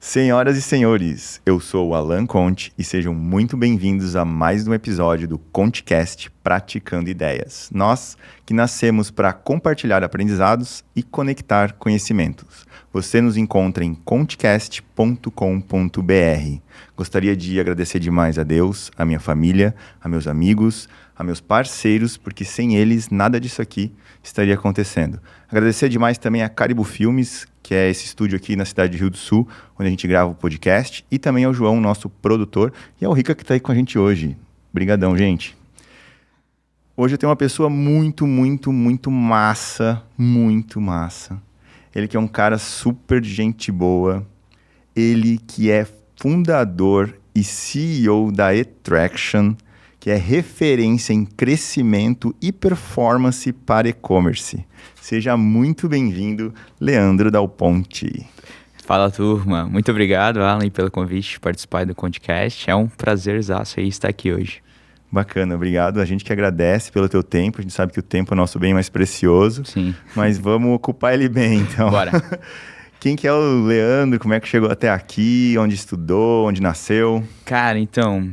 Senhoras e senhores, eu sou o Alan Conte e sejam muito bem-vindos a mais um episódio do ConteCast Praticando Ideias. Nós que nascemos para compartilhar aprendizados e conectar conhecimentos. Você nos encontra em contecast.com.br. Gostaria de agradecer demais a Deus, a minha família, a meus amigos, a meus parceiros, porque sem eles nada disso aqui estaria acontecendo. Agradecer demais também a Caribou Filmes, que é esse estúdio aqui na cidade de Rio do Sul, onde a gente grava o podcast, e também ao João, nosso produtor, e ao Rica que está aí com a gente hoje. Obrigadão, gente. Hoje eu tenho uma pessoa muito massa, muito massa. Ele que é um cara super gente boa, ele que é fundador e CEO da eTraction, que é referência em crescimento e performance para e-commerce. Seja muito bem-vindo, Leandro Dal Ponte. Fala, turma. Muito obrigado, Alan, pelo convite de participar do ConteCast. É um prazerzaço aí estar aqui hoje. Bacana, obrigado. A gente que agradece pelo teu tempo. A gente sabe que o tempo é nosso bem mais precioso. Sim. Mas vamos ocupar ele bem, então. Bora. Quem que é o Leandro? Como é que chegou até aqui? Onde estudou? Onde nasceu? Cara, então,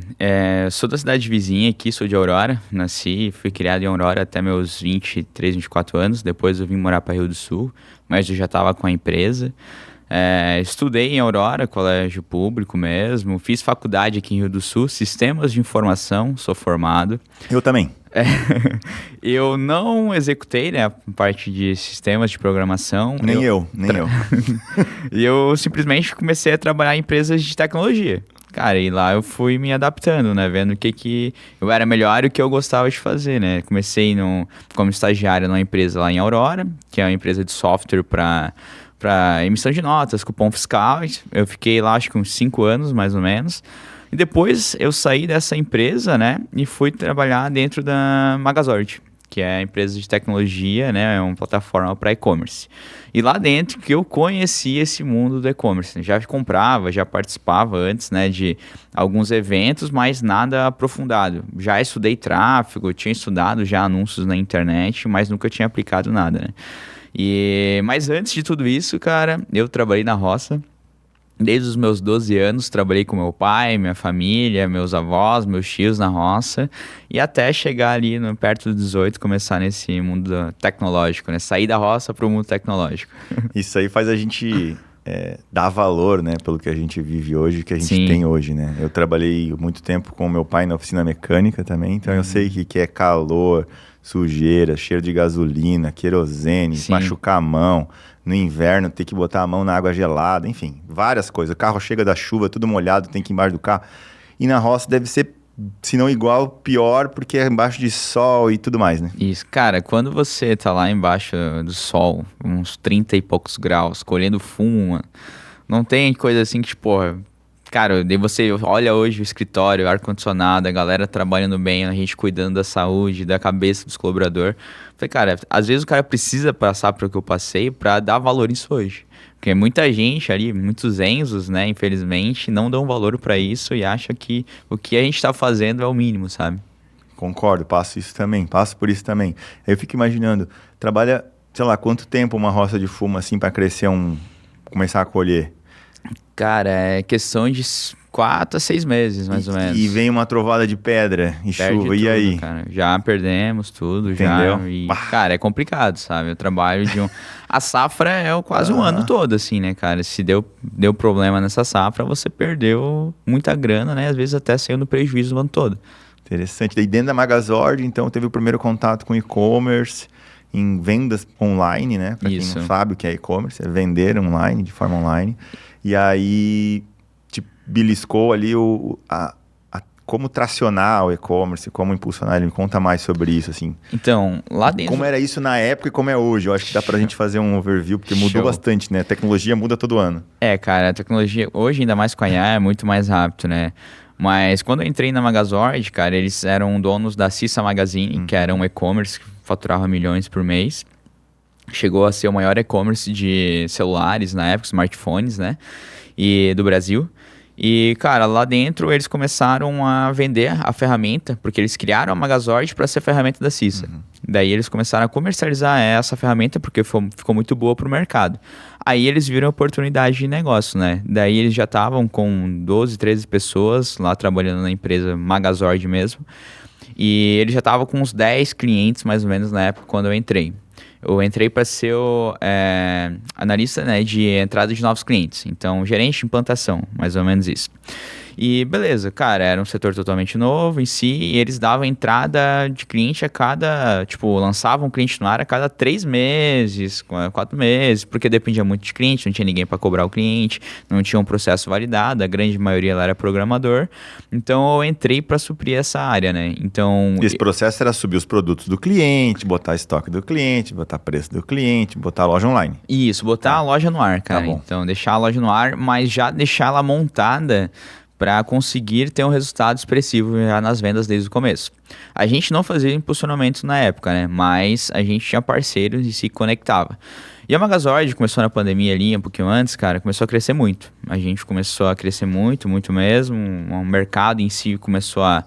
sou da cidade vizinha aqui, sou de Aurora. Nasci, fui criado em Aurora até meus 23, 24 anos. Depois eu vim morar para Rio do Sul, mas eu já estava com a empresa. Estudei em Aurora, colégio público mesmo. Fiz faculdade aqui em Rio do Sul, Sistemas de Informação, sou formado. Eu também. Eu não executei, né, a parte de sistemas de programação. Nem eu. E eu simplesmente comecei a trabalhar em empresas de tecnologia. Cara, e lá eu fui me adaptando, né, vendo o que eu era melhor e o que eu gostava de fazer, né. Comecei como estagiário numa empresa lá em Aurora, que é uma empresa de software para emissão de notas, cupom fiscal. Eu fiquei lá acho que uns 5 anos, mais ou menos. E depois eu saí dessa empresa, né, e fui trabalhar dentro da Magazord, que é a empresa de tecnologia, né, é uma plataforma para e-commerce. E lá dentro que eu conheci esse mundo do e-commerce. Já comprava, já participava antes, né, de alguns eventos, mas nada aprofundado. Já estudei tráfego, tinha estudado já anúncios na internet, mas nunca tinha aplicado nada, né. Mas antes de tudo isso, cara, eu trabalhei na roça. Desde os meus 12 anos, trabalhei com meu pai, minha família, meus avós, meus tios na roça. E até chegar ali perto dos 18, começar nesse mundo tecnológico, né? Sair da roça para o mundo tecnológico. Isso aí faz a gente dar valor, né? Pelo que a gente vive hoje, que a gente tem hoje, né? Eu trabalhei muito tempo com meu pai na oficina mecânica também. Então eu sei que é calor, sujeira, cheiro de gasolina, querosene, machucar a mão. No inverno, ter que botar a mão na água gelada, enfim, várias coisas. O carro chega da chuva, tudo molhado, tem que ir embaixo do carro. E na roça deve ser, se não igual, pior, porque é embaixo de sol e tudo mais, né? Isso, cara, quando você tá lá embaixo do sol, uns 30 e poucos graus, colhendo fumo, mano, não tem coisa assim que, tipo, cara, daí você olha hoje o escritório, ar-condicionado, a galera trabalhando bem, a gente cuidando da saúde, da cabeça dos colaboradores. Falei, cara, às vezes o cara precisa passar pelo que eu passei pra dar valor nisso hoje. Porque muita gente ali, muitos Enzos, né, infelizmente, não dão valor pra isso e acham que o que a gente tá fazendo é o mínimo, sabe? Concordo, passo por isso também. Aí eu fico imaginando, trabalha, sei lá, quanto tempo uma roça de fumo assim pra crescer começar a colher? Cara, é questão de 4 a 6 meses, mais ou menos. E vem uma trovada de pedra e chuva, tudo, e aí? Cara, já perdemos tudo, entendeu? Cara, é complicado, sabe? O trabalho A safra é quase um ano todo, assim, né, cara? Se deu problema nessa safra, você perdeu muita grana, né? Às vezes até saiu no prejuízo o ano todo. Interessante. Daí dentro da Magazord, então, teve o primeiro contato com e-commerce, em vendas online, né? Para quem não sabe o que é e-commerce, é vender online, de forma online. E aí, te beliscou ali como tracionar o e-commerce, como impulsionar ele. Me conta mais sobre isso, assim. Então, lá dentro... Como era isso na época e como é hoje? Eu acho que dá pra gente fazer um overview, porque mudou bastante, né? A tecnologia muda todo ano. Cara, a tecnologia, hoje, ainda mais com a IA, é muito mais rápido, né? Mas quando eu entrei na Magazord, cara, eles eram donos da Cissa Magazine, que era um e-commerce que faturava milhões por mês. Chegou a ser o maior e-commerce de celulares na época, smartphones, né? E do Brasil. E, cara, lá dentro eles começaram a vender a ferramenta, porque eles criaram a Magazord para ser a ferramenta da Cissa. Daí eles começaram a comercializar essa ferramenta porque ficou muito boa para o mercado. Aí eles viram a oportunidade de negócio, né? Daí eles já estavam com 12, 13 pessoas lá trabalhando na empresa Magazord mesmo. E ele já estavam com uns 10 clientes mais ou menos na época quando eu entrei. Eu entrei para ser o analista, né, de entrada de novos clientes. Então, gerente de implantação, mais ou menos isso. E beleza, cara, era um setor totalmente novo em si, e eles davam entrada de cliente a cada, tipo, lançavam um cliente no ar a cada 3 meses, 4 meses, porque dependia muito de cliente, não tinha ninguém para cobrar o cliente, não tinha um processo validado, a grande maioria lá era programador, então eu entrei para suprir essa área, né, então... Esse processo era subir os produtos do cliente, botar estoque do cliente, botar preço do cliente, botar a loja online. Isso, botar a loja no ar, cara, então deixar a loja no ar, mas já deixar ela montada para conseguir ter um resultado expressivo já nas vendas desde o começo. A gente não fazia impulsionamento na época, né? Mas a gente tinha parceiros e se conectava. E a Magazord começou na pandemia ali, um pouquinho antes, cara, começou a crescer muito. A gente começou a crescer muito, muito mesmo. O mercado em si começou a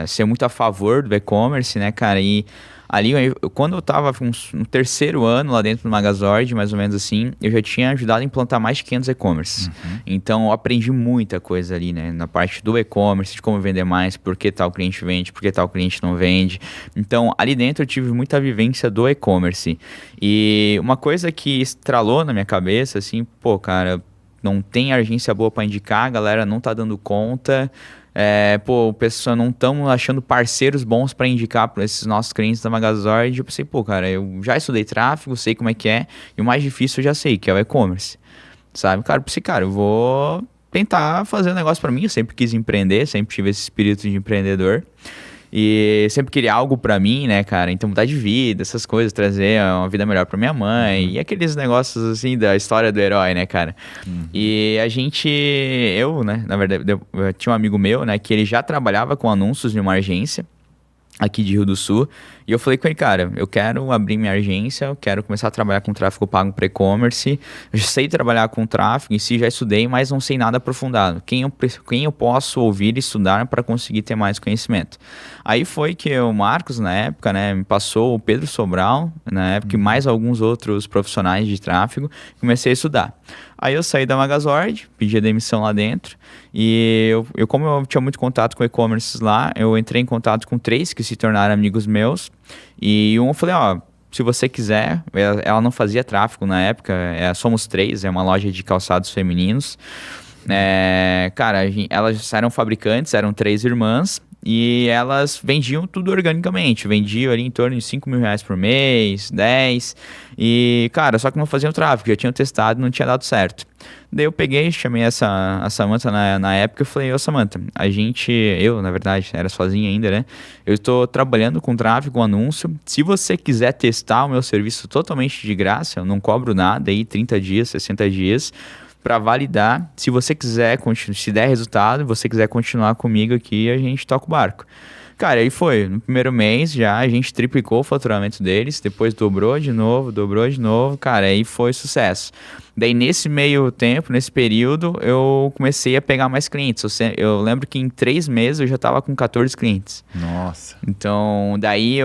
ser muito a favor do e-commerce, né, cara? E ali, quando eu tava no terceiro ano lá dentro do Magazord, mais ou menos assim, eu já tinha ajudado a implantar mais de 500 e-commerces. Então, eu aprendi muita coisa ali, né? Na parte do e-commerce, de como vender mais, por que tal cliente vende, por que tal cliente não vende. Então, ali dentro eu tive muita vivência do e-commerce. E uma coisa que estralou na minha cabeça, assim, pô, cara, não tem agência boa para indicar, a galera não tá dando conta... o pessoal não estão achando parceiros bons para indicar para esses nossos clientes da Magazord. Eu pensei, cara, eu já estudei tráfego, sei como é que é, e o mais difícil eu já sei, que é o e-commerce, sabe? Cara, eu pensei, eu vou tentar fazer um negócio para mim. Eu sempre quis empreender, sempre tive esse espírito de empreendedor. E sempre queria algo pra mim, né, cara? Então mudar de vida, essas coisas, trazer uma vida melhor pra minha mãe. E aqueles negócios, assim, da história do herói, né, cara? E eu, né, na verdade, eu tinha um amigo meu, né, que ele já trabalhava com anúncios em uma agência aqui de Rio do Sul. E eu falei com ele, cara, eu quero abrir minha agência, eu quero começar a trabalhar com tráfego pago para e-commerce. Eu já sei trabalhar com tráfego em si, já estudei, mas não sei nada aprofundado. Quem eu posso ouvir e estudar para conseguir ter mais conhecimento? Aí foi que o Marcos, na época, né, me passou o Pedro Sobral, na época, e mais alguns outros profissionais de tráfego, comecei a estudar. Aí eu saí da Magazord, pedi a demissão lá dentro, e como eu tinha muito contato com e-commerce lá, eu entrei em contato com 3 que se tornaram amigos meus, e eu falei, se você quiser, ela não fazia tráfego na época, somos 3, é uma loja de calçados femininos, cara, elas eram fabricantes, eram 3 irmãs, e elas vendiam tudo organicamente, vendiam ali em torno de 5 mil reais por mês, 10, e cara, só que não faziam tráfego, já tinham testado e não tinha dado certo. Daí eu peguei, chamei a Samantha na época e falei, Samantha, eu na verdade era sozinha ainda, né, eu estou trabalhando com tráfego, com anúncio, se você quiser testar o meu serviço totalmente de graça, eu não cobro nada aí, 30 dias, 60 dias, para validar, se você quiser, se der resultado, você quiser continuar comigo aqui, a gente toca o barco. Cara, aí foi, no primeiro mês já a gente triplicou o faturamento deles, depois dobrou de novo, cara, aí foi sucesso. Daí nesse meio tempo, nesse período, eu comecei a pegar mais clientes. Eu lembro que em 3 meses eu já estava com 14 clientes. Nossa. Então, daí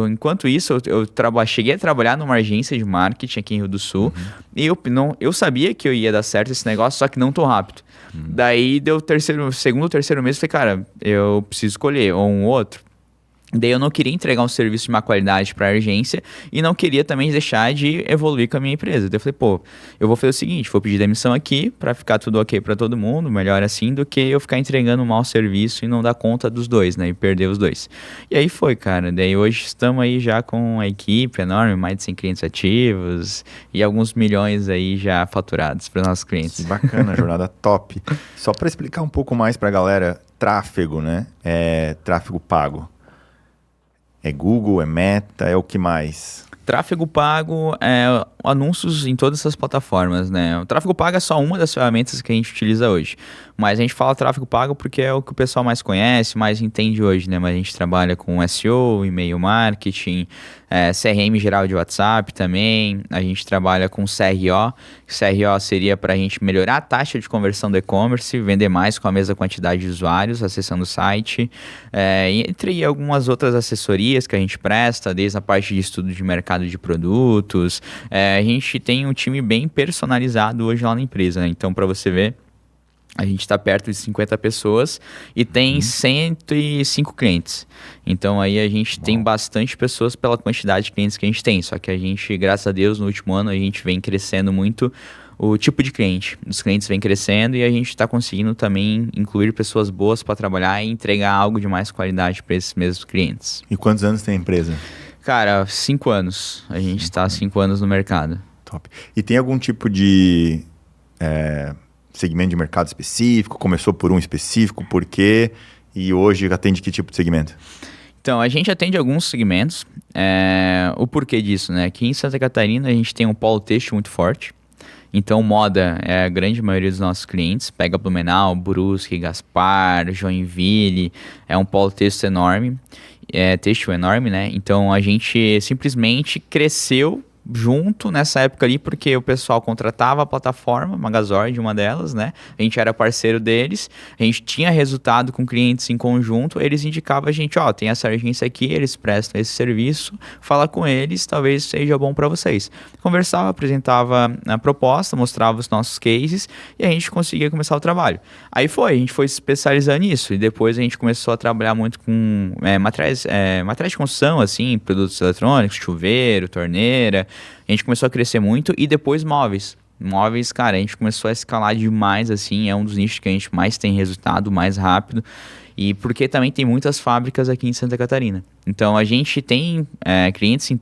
enquanto isso, eu cheguei a trabalhar numa agência de marketing aqui em Rio do Sul. E eu sabia que eu ia dar certo esse negócio, só que não tão rápido. Daí deu segundo ou terceiro mês, eu falei, cara, eu preciso escolher ou um ou outro. Daí eu não queria entregar um serviço de má qualidade para a agência e não queria também deixar de evoluir com a minha empresa. Daí eu falei, eu vou fazer o seguinte, vou pedir demissão aqui para ficar tudo ok para todo mundo, melhor assim do que eu ficar entregando um mau serviço e não dar conta dos dois, né, e perder os dois. E aí foi, cara. Daí hoje estamos aí já com a equipe enorme, mais de 100 clientes ativos e alguns milhões aí já faturados para os nossos clientes. Que bacana, jornada top. Só para explicar um pouco mais para a galera, tráfego, né, tráfego pago. É Google, é Meta, é o que mais? Tráfego pago é anúncios em todas essas plataformas, né? O tráfego pago é só uma das ferramentas que a gente utiliza hoje. Mas a gente fala tráfego pago porque é o que o pessoal mais conhece, mais entende hoje, né? Mas a gente trabalha com SEO, e-mail marketing, CRM geral de WhatsApp também. A gente trabalha com CRO. CRO seria para a gente melhorar a taxa de conversão do e-commerce, vender mais com a mesma quantidade de usuários acessando o site. Entre algumas outras assessorias que a gente presta, desde a parte de estudo de mercado de produtos. A gente tem um time bem personalizado hoje lá na empresa, né? Então, para você ver, a gente está perto de 50 pessoas e tem 105 clientes. Então, aí a gente tem bastante pessoas pela quantidade de clientes que a gente tem. Só que a gente, graças a Deus, no último ano, a gente vem crescendo muito o tipo de cliente. Os clientes vêm crescendo e a gente está conseguindo também incluir pessoas boas para trabalhar e entregar algo de mais qualidade para esses mesmos clientes. E quantos anos tem a empresa? Cara, 5 anos. A gente está há 5 anos no mercado. Top. E tem algum tipo de segmento de mercado específico? Começou por um específico? Por quê? E hoje atende que tipo de segmento? Então, a gente atende alguns segmentos. O porquê disso, né? Aqui em Santa Catarina a gente tem um polo têxtil muito forte. Então, moda é a grande maioria dos nossos clientes. Pega Blumenau, Brusque, Gaspar, Joinville. É um polo têxtil enorme. Têxtil enorme, né? Então, a gente simplesmente cresceu junto nessa época ali, porque o pessoal contratava a plataforma, Magazord, uma delas, né? A gente era parceiro deles, a gente tinha resultado com clientes em conjunto, eles indicavam a gente, tem essa agência aqui, eles prestam esse serviço, fala com eles, talvez seja bom para vocês. Conversava, apresentava a proposta, mostrava os nossos cases e a gente conseguia começar o trabalho. Aí a gente foi se especializando nisso e depois a gente começou a trabalhar muito com materiais de construção, assim, produtos eletrônicos, chuveiro, torneira. A gente começou a crescer muito e depois móveis. Móveis, cara, a gente começou a escalar demais, assim, é um dos nichos que a gente mais tem resultado, mais rápido. E porque também tem muitas fábricas aqui em Santa Catarina. Então, a gente tem clientes em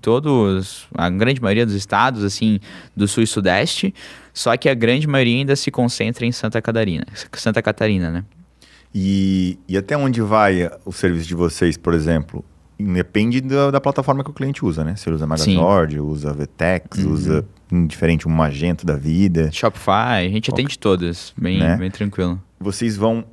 a grande maioria dos estados, assim, do sul e sudeste, só que a grande maioria ainda se concentra em Santa Catarina, né? E até onde vai o serviço de vocês, por exemplo? Depende da plataforma que o cliente usa, né? Se ele usa Magazord, usa Vtex, usa indiferente um Magento da vida. Shopify, a gente atende todas, bem tranquilo. Vocês vão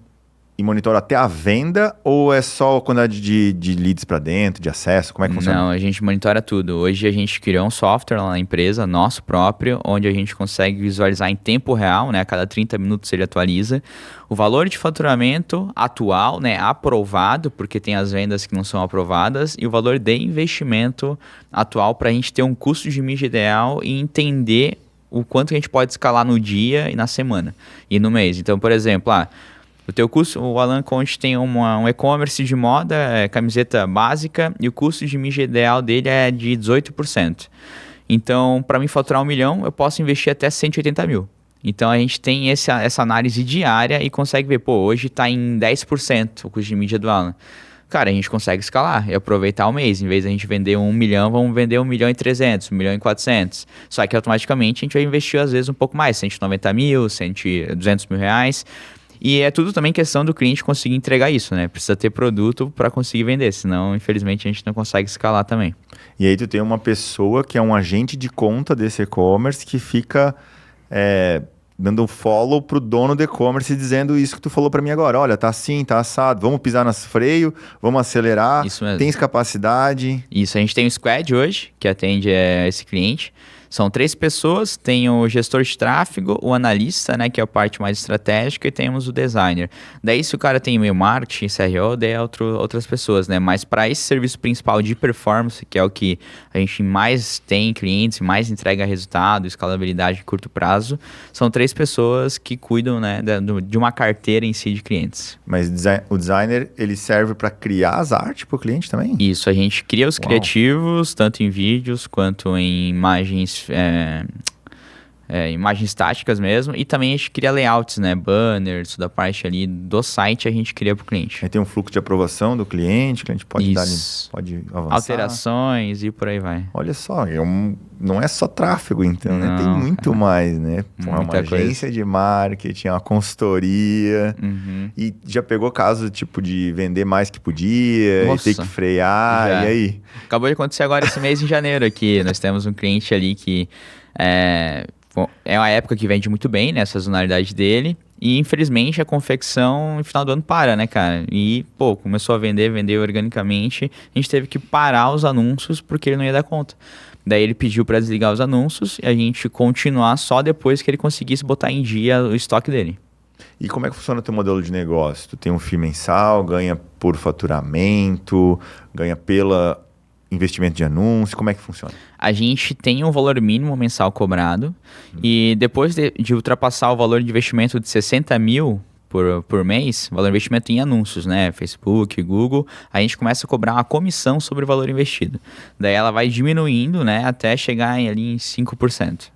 e monitoram até a venda ou é só a quantidade de leads para dentro, de acesso? Como é que funciona? Não, a gente monitora tudo. Hoje a gente criou um software lá na empresa, nosso próprio, onde a gente consegue visualizar em tempo real, né? A cada 30 minutos ele atualiza o valor de faturamento atual, né? Aprovado, porque tem as vendas que não são aprovadas, e o valor de investimento atual para a gente ter um custo de mídia ideal e entender o quanto que a gente pode escalar no dia e na semana e no mês. Então, por exemplo, o teu custo, o Alan Conte tem um e-commerce de moda, camiseta básica, e o custo de mídia ideal dele é de 18%. Então, para mim faturar 1 milhão, eu posso investir até 180 mil. Então, a gente tem essa análise diária e consegue ver, hoje está em 10% o custo de mídia do Alan. Cara, a gente consegue escalar e aproveitar o mês. Em vez de a gente vender 1 milhão, vamos vender 1 milhão e 300, 1 milhão e 400. Só que automaticamente a gente vai investir às vezes um pouco mais, 190 mil, 200 mil reais. E é tudo também questão do cliente conseguir entregar isso, né? Precisa ter produto para conseguir vender, senão, infelizmente, a gente não consegue escalar também. E aí tu tem uma pessoa que é um agente de conta desse e-commerce que fica dando um follow pro dono do e-commerce dizendo isso que tu falou para mim agora. Olha, tá assim, tá assado, vamos pisar nas freio, vamos acelerar, isso mesmo. Tens capacidade. Isso, a gente tem um squad hoje que atende esse cliente. São 3 pessoas, tem o gestor de tráfego, o analista, né, que é a parte mais estratégica, e temos o designer. Daí, se o cara tem e-mail marketing, CRO, daí é outras pessoas, né? Mas para esse serviço principal de performance, que é o que a gente mais tem clientes, mais entrega resultado, escalabilidade de curto prazo, são 3 pessoas que cuidam, né, de uma carteira em si de clientes. Mas o designer, ele serve para criar as artes para o cliente também? Isso, a gente cria os criativos, tanto em vídeos quanto em imagens imagens estáticas mesmo, e também a gente cria layouts, né, banners, da parte ali do site a gente cria para o cliente. Aí tem um fluxo de aprovação do cliente, o cliente pode pode avançar. Alterações e por aí vai. Olha só, não é só tráfego então, né? Tem muito mais, né? Uma agência de marketing, uma consultoria, e já pegou caso tipo de vender mais que podia, Nossa, e ter que frear, já. E aí? Acabou de acontecer agora esse mês em janeiro aqui, nós temos um cliente ali que é uma época que vende muito bem, né, a sazonalidade dele, E infelizmente a confecção no final do ano para, né, cara? E, pô, começou a vender organicamente. A gente teve que parar os anúncios porque ele não ia dar conta. Daí ele pediu para desligar os anúncios e a gente continuar só depois que ele conseguisse botar em dia o estoque dele. E como é que funciona o teu modelo de negócio? Tu tem um FII mensal, ganha por faturamento, ganha pela investimento de anúncio, como é que funciona? A gente tem um valor mínimo mensal cobrado e depois de ultrapassar o valor de investimento de 60 mil por mês, valor de investimento em anúncios, né? Facebook, Google, a gente começa a cobrar uma comissão sobre o valor investido. Daí ela vai diminuindo, né? Até chegar ali em 5%.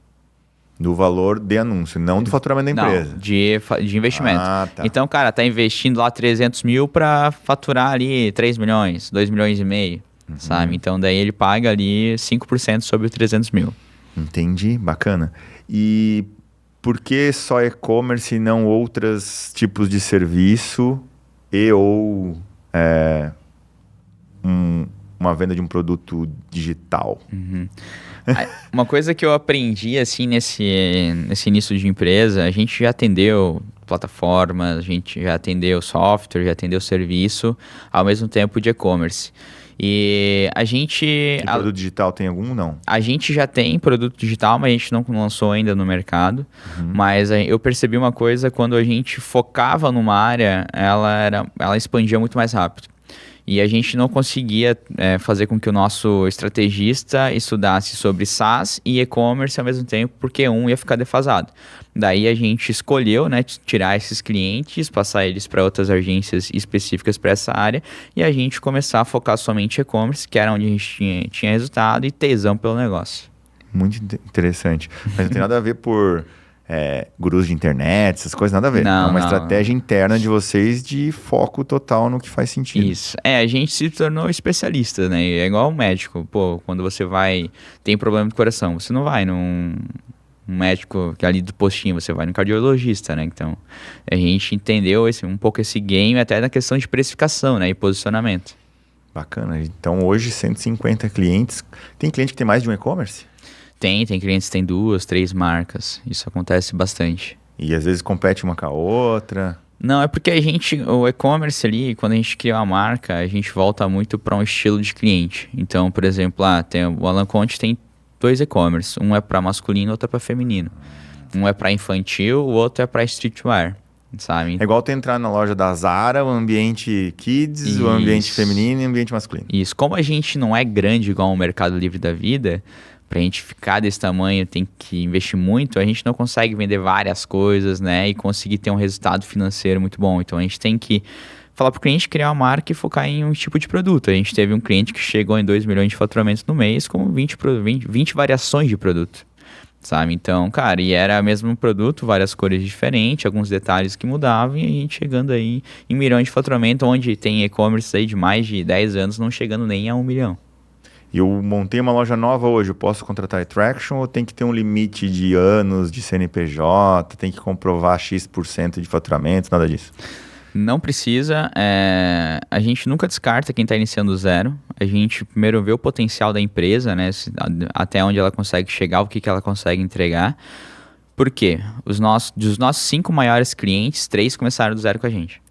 Do valor de anúncio, não do faturamento da empresa. Não, de investimento. Ah, tá. Então, cara, tá investindo lá 300 mil para faturar ali 3 milhões, 2 milhões e meio, sabe? Então, daí ele paga ali 5% sobre os 300 mil. Entendi, bacana. E por que só e-commerce e não outros tipos de serviço ou uma venda de um produto digital? Uma coisa que eu aprendi, assim, nesse início de empresa, a gente já atendeu plataformas, a gente já atendeu software, já atendeu serviço, ao mesmo tempo de e-commerce. E a gente... E produto digital tem algum? Não. A gente já tem produto digital, mas a gente não lançou ainda no mercado. Mas eu percebi uma coisa, quando a gente focava numa área, ela expandia muito mais rápido. E a gente não conseguia fazer com que o nosso estrategista estudasse sobre SaaS e e-commerce ao mesmo tempo, porque um ia ficar defasado. Daí a gente escolheu, né, tirar esses clientes, passar eles para outras agências específicas para essa área e a gente começar a focar somente em e-commerce, que era onde a gente tinha resultado e tesão pelo negócio. Muito interessante. Mas não tem nada a ver por gurus de internet, essas coisas, nada a ver. Não, é uma não. estratégia interna de vocês de foco total no que faz sentido. Isso. A gente se tornou especialista, né? É igual um médico. Pô, quando você tem problema do coração, você não vai num médico que é ali do postinho, você vai no cardiologista, né? Então, a gente entendeu um pouco esse game até na questão de precificação, né? E posicionamento. Bacana. Então, hoje, 150 clientes. Tem cliente que tem mais de um e-commerce? Tem clientes que têm 2, 3 marcas. Isso acontece bastante. E às vezes compete uma com a outra. Não, é porque o e-commerce ali, quando a gente cria uma marca, a gente volta muito para um estilo de cliente. Então, por exemplo, o Alan Conte tem 2 e-commerce. Um é para masculino, outro é para feminino. Um é para infantil, o outro é para streetwear, sabe? É igual tu entrar na loja da Zara, o ambiente kids, Isso. o ambiente feminino e o ambiente masculino. Isso. Como a gente não é grande igual o Mercado Livre da vida, pra gente ficar desse tamanho tem que investir muito, a gente não consegue vender várias coisas, né? E conseguir ter um resultado financeiro muito bom. Então a gente tem que falar pro cliente criar uma marca e focar em um tipo de produto. A gente teve um cliente que chegou em 2 milhões de faturamentos no mês com 20 variações de produto, sabe? Então, cara, e era o mesmo produto, várias cores diferentes, alguns detalhes que mudavam e a gente chegando aí em milhões de faturamento, onde tem e-commerce aí de mais de 10 anos não chegando nem a 1 milhão. E eu montei uma loja nova hoje, eu posso contratar Attraction ou tem que ter um limite de anos de CNPJ, tem que comprovar X% de faturamento, nada disso? Não precisa, a gente nunca descarta quem está iniciando do zero, a gente primeiro vê o potencial da empresa, né, até onde ela consegue chegar, o que ela consegue entregar. Por quê? Dos nossos 5 maiores clientes, 3 começaram do zero com a gente.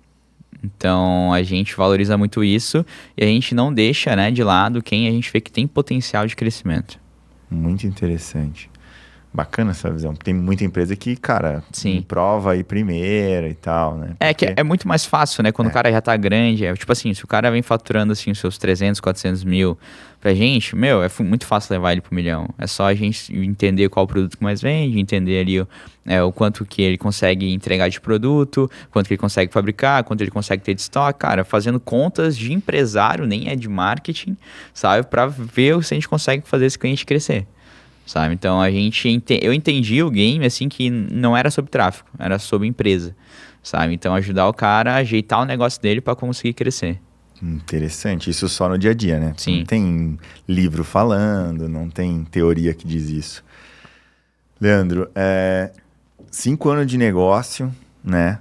Então, a gente valoriza muito isso e a gente não deixa, né, de lado quem a gente vê que tem potencial de crescimento. Muito interessante. Bacana essa visão. Tem muita empresa que, cara, Sim. prova aí primeiro e tal, né? Que é muito mais fácil, né? Quando o cara já tá grande. Tipo assim, se o cara vem faturando assim, os seus 300, 400 mil pra gente, é muito fácil levar ele pro 1 milhão. É só a gente entender qual produto que mais vende, entender ali o quanto que ele consegue entregar de produto, quanto que ele consegue fabricar, quanto ele consegue ter de estoque. Cara, fazendo contas de empresário, nem é de marketing, sabe? Pra ver se a gente consegue fazer esse cliente crescer. Sabe? Então eu entendi o game assim que não era sobre tráfego, era sobre empresa, sabe? Então ajudar o cara a ajeitar o negócio dele para conseguir crescer. Interessante, isso só no dia a dia, né? Sim. Não tem livro falando, não tem teoria que diz isso. Leandro, 5 anos de negócio, né?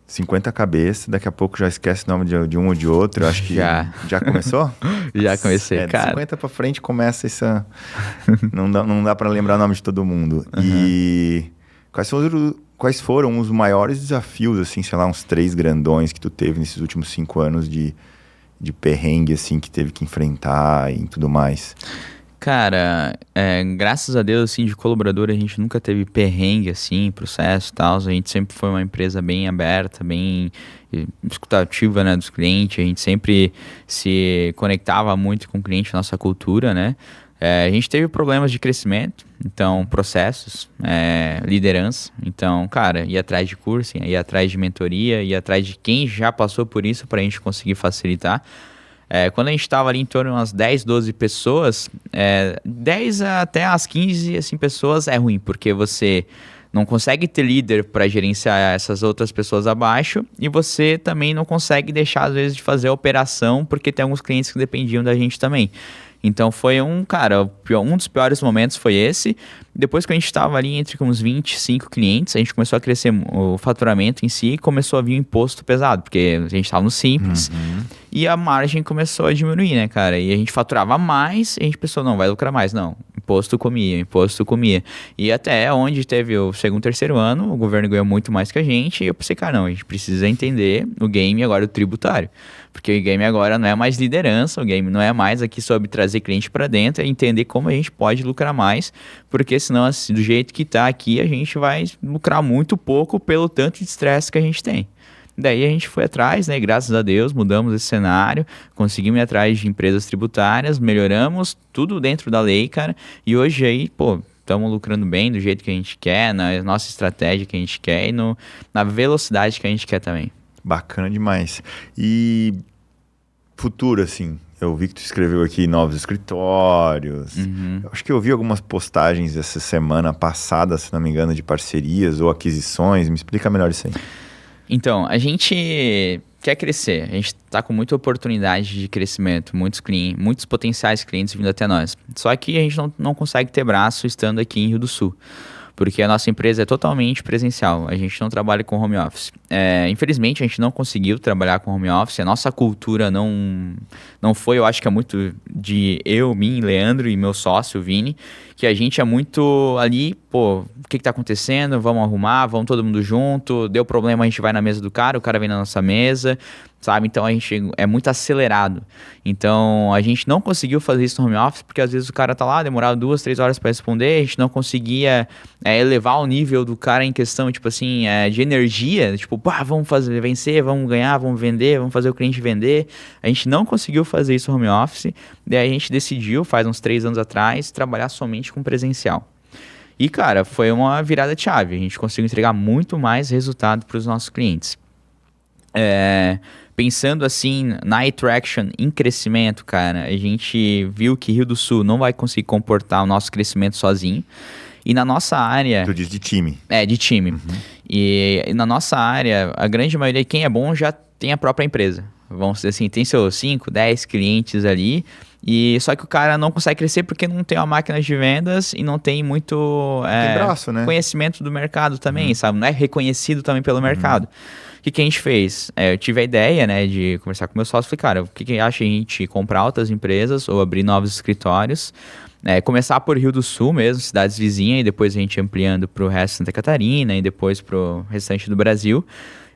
50 cabeças, daqui a pouco já esquece o nome de um ou de outro, eu acho que já começou? Já comecei, de cara. 50 pra frente começa não dá pra lembrar o nome de todo mundo. E quais são quais foram os maiores desafios, assim, sei lá, uns 3 grandões que tu teve nesses últimos 5 anos de perrengue, assim, que teve que enfrentar e tudo mais? Cara, graças a Deus, assim, de colaborador, a gente nunca teve perrengue, assim, processo e tal. A gente sempre foi uma empresa bem aberta, bem escutativa, né, dos clientes. A gente sempre se conectava muito com o cliente, nossa cultura, né? A gente teve problemas de crescimento, então, processos, liderança. Então, cara, ir atrás de curso, ir atrás de mentoria, ir atrás de quem já passou por isso para a gente conseguir facilitar. Quando a gente estava ali em torno de umas 10, 12 pessoas, 10 até as 15 assim, pessoas é ruim, porque você não consegue ter líder para gerenciar essas outras pessoas abaixo e você também não consegue deixar, às vezes, de fazer a operação, porque tem alguns clientes que dependiam da gente também. Então foi um dos piores momentos foi esse. Depois que a gente estava ali entre uns 25 clientes, a gente começou a crescer o faturamento em si e começou a vir o imposto pesado, porque a gente estava no simples e a margem começou a diminuir, né, cara? E a gente faturava mais e a gente pensou, não, vai lucrar mais. Não, imposto comia. E até onde teve o segundo, terceiro ano, o governo ganhou muito mais que a gente e eu pensei, cara, não, a gente precisa entender o game agora, o tributário. Porque o game agora não é mais liderança, o game não é mais aqui sobre trazer cliente para dentro, é entender como a gente pode lucrar mais, porque senão, assim, do jeito que tá aqui, a gente vai lucrar muito pouco pelo tanto de estresse que a gente tem. Daí a gente foi atrás, né? Graças a Deus, mudamos esse cenário, conseguimos ir atrás de empresas tributárias, melhoramos tudo dentro da lei, cara, e hoje aí, pô, estamos lucrando bem do jeito que a gente quer, na nossa estratégia que a gente quer e na velocidade que a gente quer também. Bacana demais. E futuro, assim, eu vi que tu escreveu aqui novos escritórios. Eu acho que eu vi algumas postagens essa semana passada, se não me engano, de parcerias ou aquisições. Me explica melhor isso aí. Então, a gente quer crescer. A gente está com muita oportunidade de crescimento, muitos potenciais clientes vindo até nós. Só que a gente não consegue ter braço estando aqui em Rio do Sul, porque a nossa empresa é totalmente presencial, a gente não trabalha com home office. Infelizmente, a gente não conseguiu trabalhar com home office, a nossa cultura não foi, eu acho que é muito de mim, Leandro e meu sócio, Vini, que a gente é muito ali, pô, o que tá acontecendo? Vamos arrumar, vamos todo mundo junto, deu problema, a gente vai na mesa do cara, o cara vem na nossa mesa, sabe? Então a gente é muito acelerado. Então a gente não conseguiu fazer isso no home office, porque às vezes o cara tá lá, demorava 2, 3 horas para responder, a gente não conseguia elevar o nível do cara em questão, tipo assim, de energia, tipo, pá, vamos fazer, vencer, vamos ganhar, vamos vender, vamos fazer o cliente vender. A gente não conseguiu fazer isso no home office, daí a gente decidiu, faz uns 3 anos atrás, trabalhar somente com presencial. E, cara, foi uma virada de chave. A gente conseguiu entregar muito mais resultado para os nossos clientes. Pensando assim na iTraction em crescimento, cara, a gente viu que Rio do Sul não vai conseguir comportar o nosso crescimento sozinho. E na nossa área... Tu diz de time. De time. E na nossa área, a grande maioria, quem é bom já tem a própria empresa. Vamos dizer assim, tem seus 5, 10 clientes ali. E só que o cara não consegue crescer porque não tem uma máquina de vendas e não tem muito tem braço, né? conhecimento do mercado também, sabe? Não é reconhecido também pelo mercado. O que a gente fez? Eu tive a ideia, né, de conversar com meu sócio. Falei, cara, o que acha a gente comprar outras empresas ou abrir novos escritórios? Começar por Rio do Sul mesmo, cidades vizinhas, e depois a gente ampliando para o resto de Santa Catarina e depois para o restante do Brasil,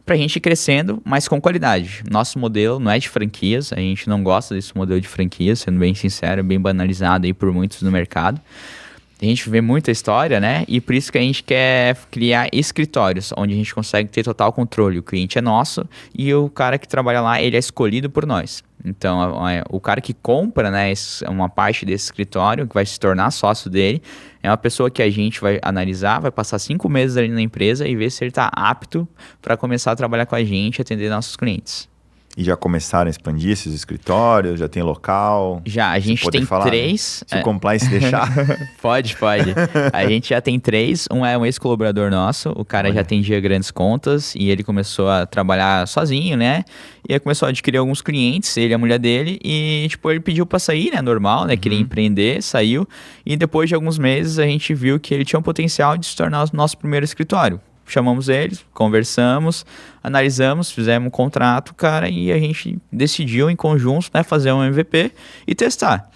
para a gente ir crescendo, mas com qualidade. Nosso modelo não é de franquias, a gente não gosta desse modelo de franquias, sendo bem sincero, bem banalizado aí por muitos no mercado. A gente vê muita história, né? E por isso que a gente quer criar escritórios, onde a gente consegue ter total controle. O cliente é nosso e o cara que trabalha lá, ele é escolhido por nós. Então, o cara que compra, né, uma parte desse escritório, que vai se tornar sócio dele, é uma pessoa que a gente vai analisar, vai passar 5 meses ali na empresa e ver se ele está apto para começar a trabalhar com a gente e atender nossos clientes. E já começaram a expandir esses escritórios? Já tem local? Já, a gente tem falar, 3. Se o compliance deixar. Pode. A gente já tem 3. Um é um ex-colaborador nosso. O cara já atendia grandes contas e ele começou a trabalhar sozinho, né? E aí começou a adquirir alguns clientes, ele e a mulher dele. E, tipo, ele pediu pra sair, né? Normal, né? Queria empreender, saiu. E depois de alguns meses, a gente viu que ele tinha um potencial de se tornar o nosso primeiro escritório. Chamamos eles, conversamos, analisamos, fizemos um contrato, cara, e a gente decidiu em conjunto, né, fazer um MVP e testar.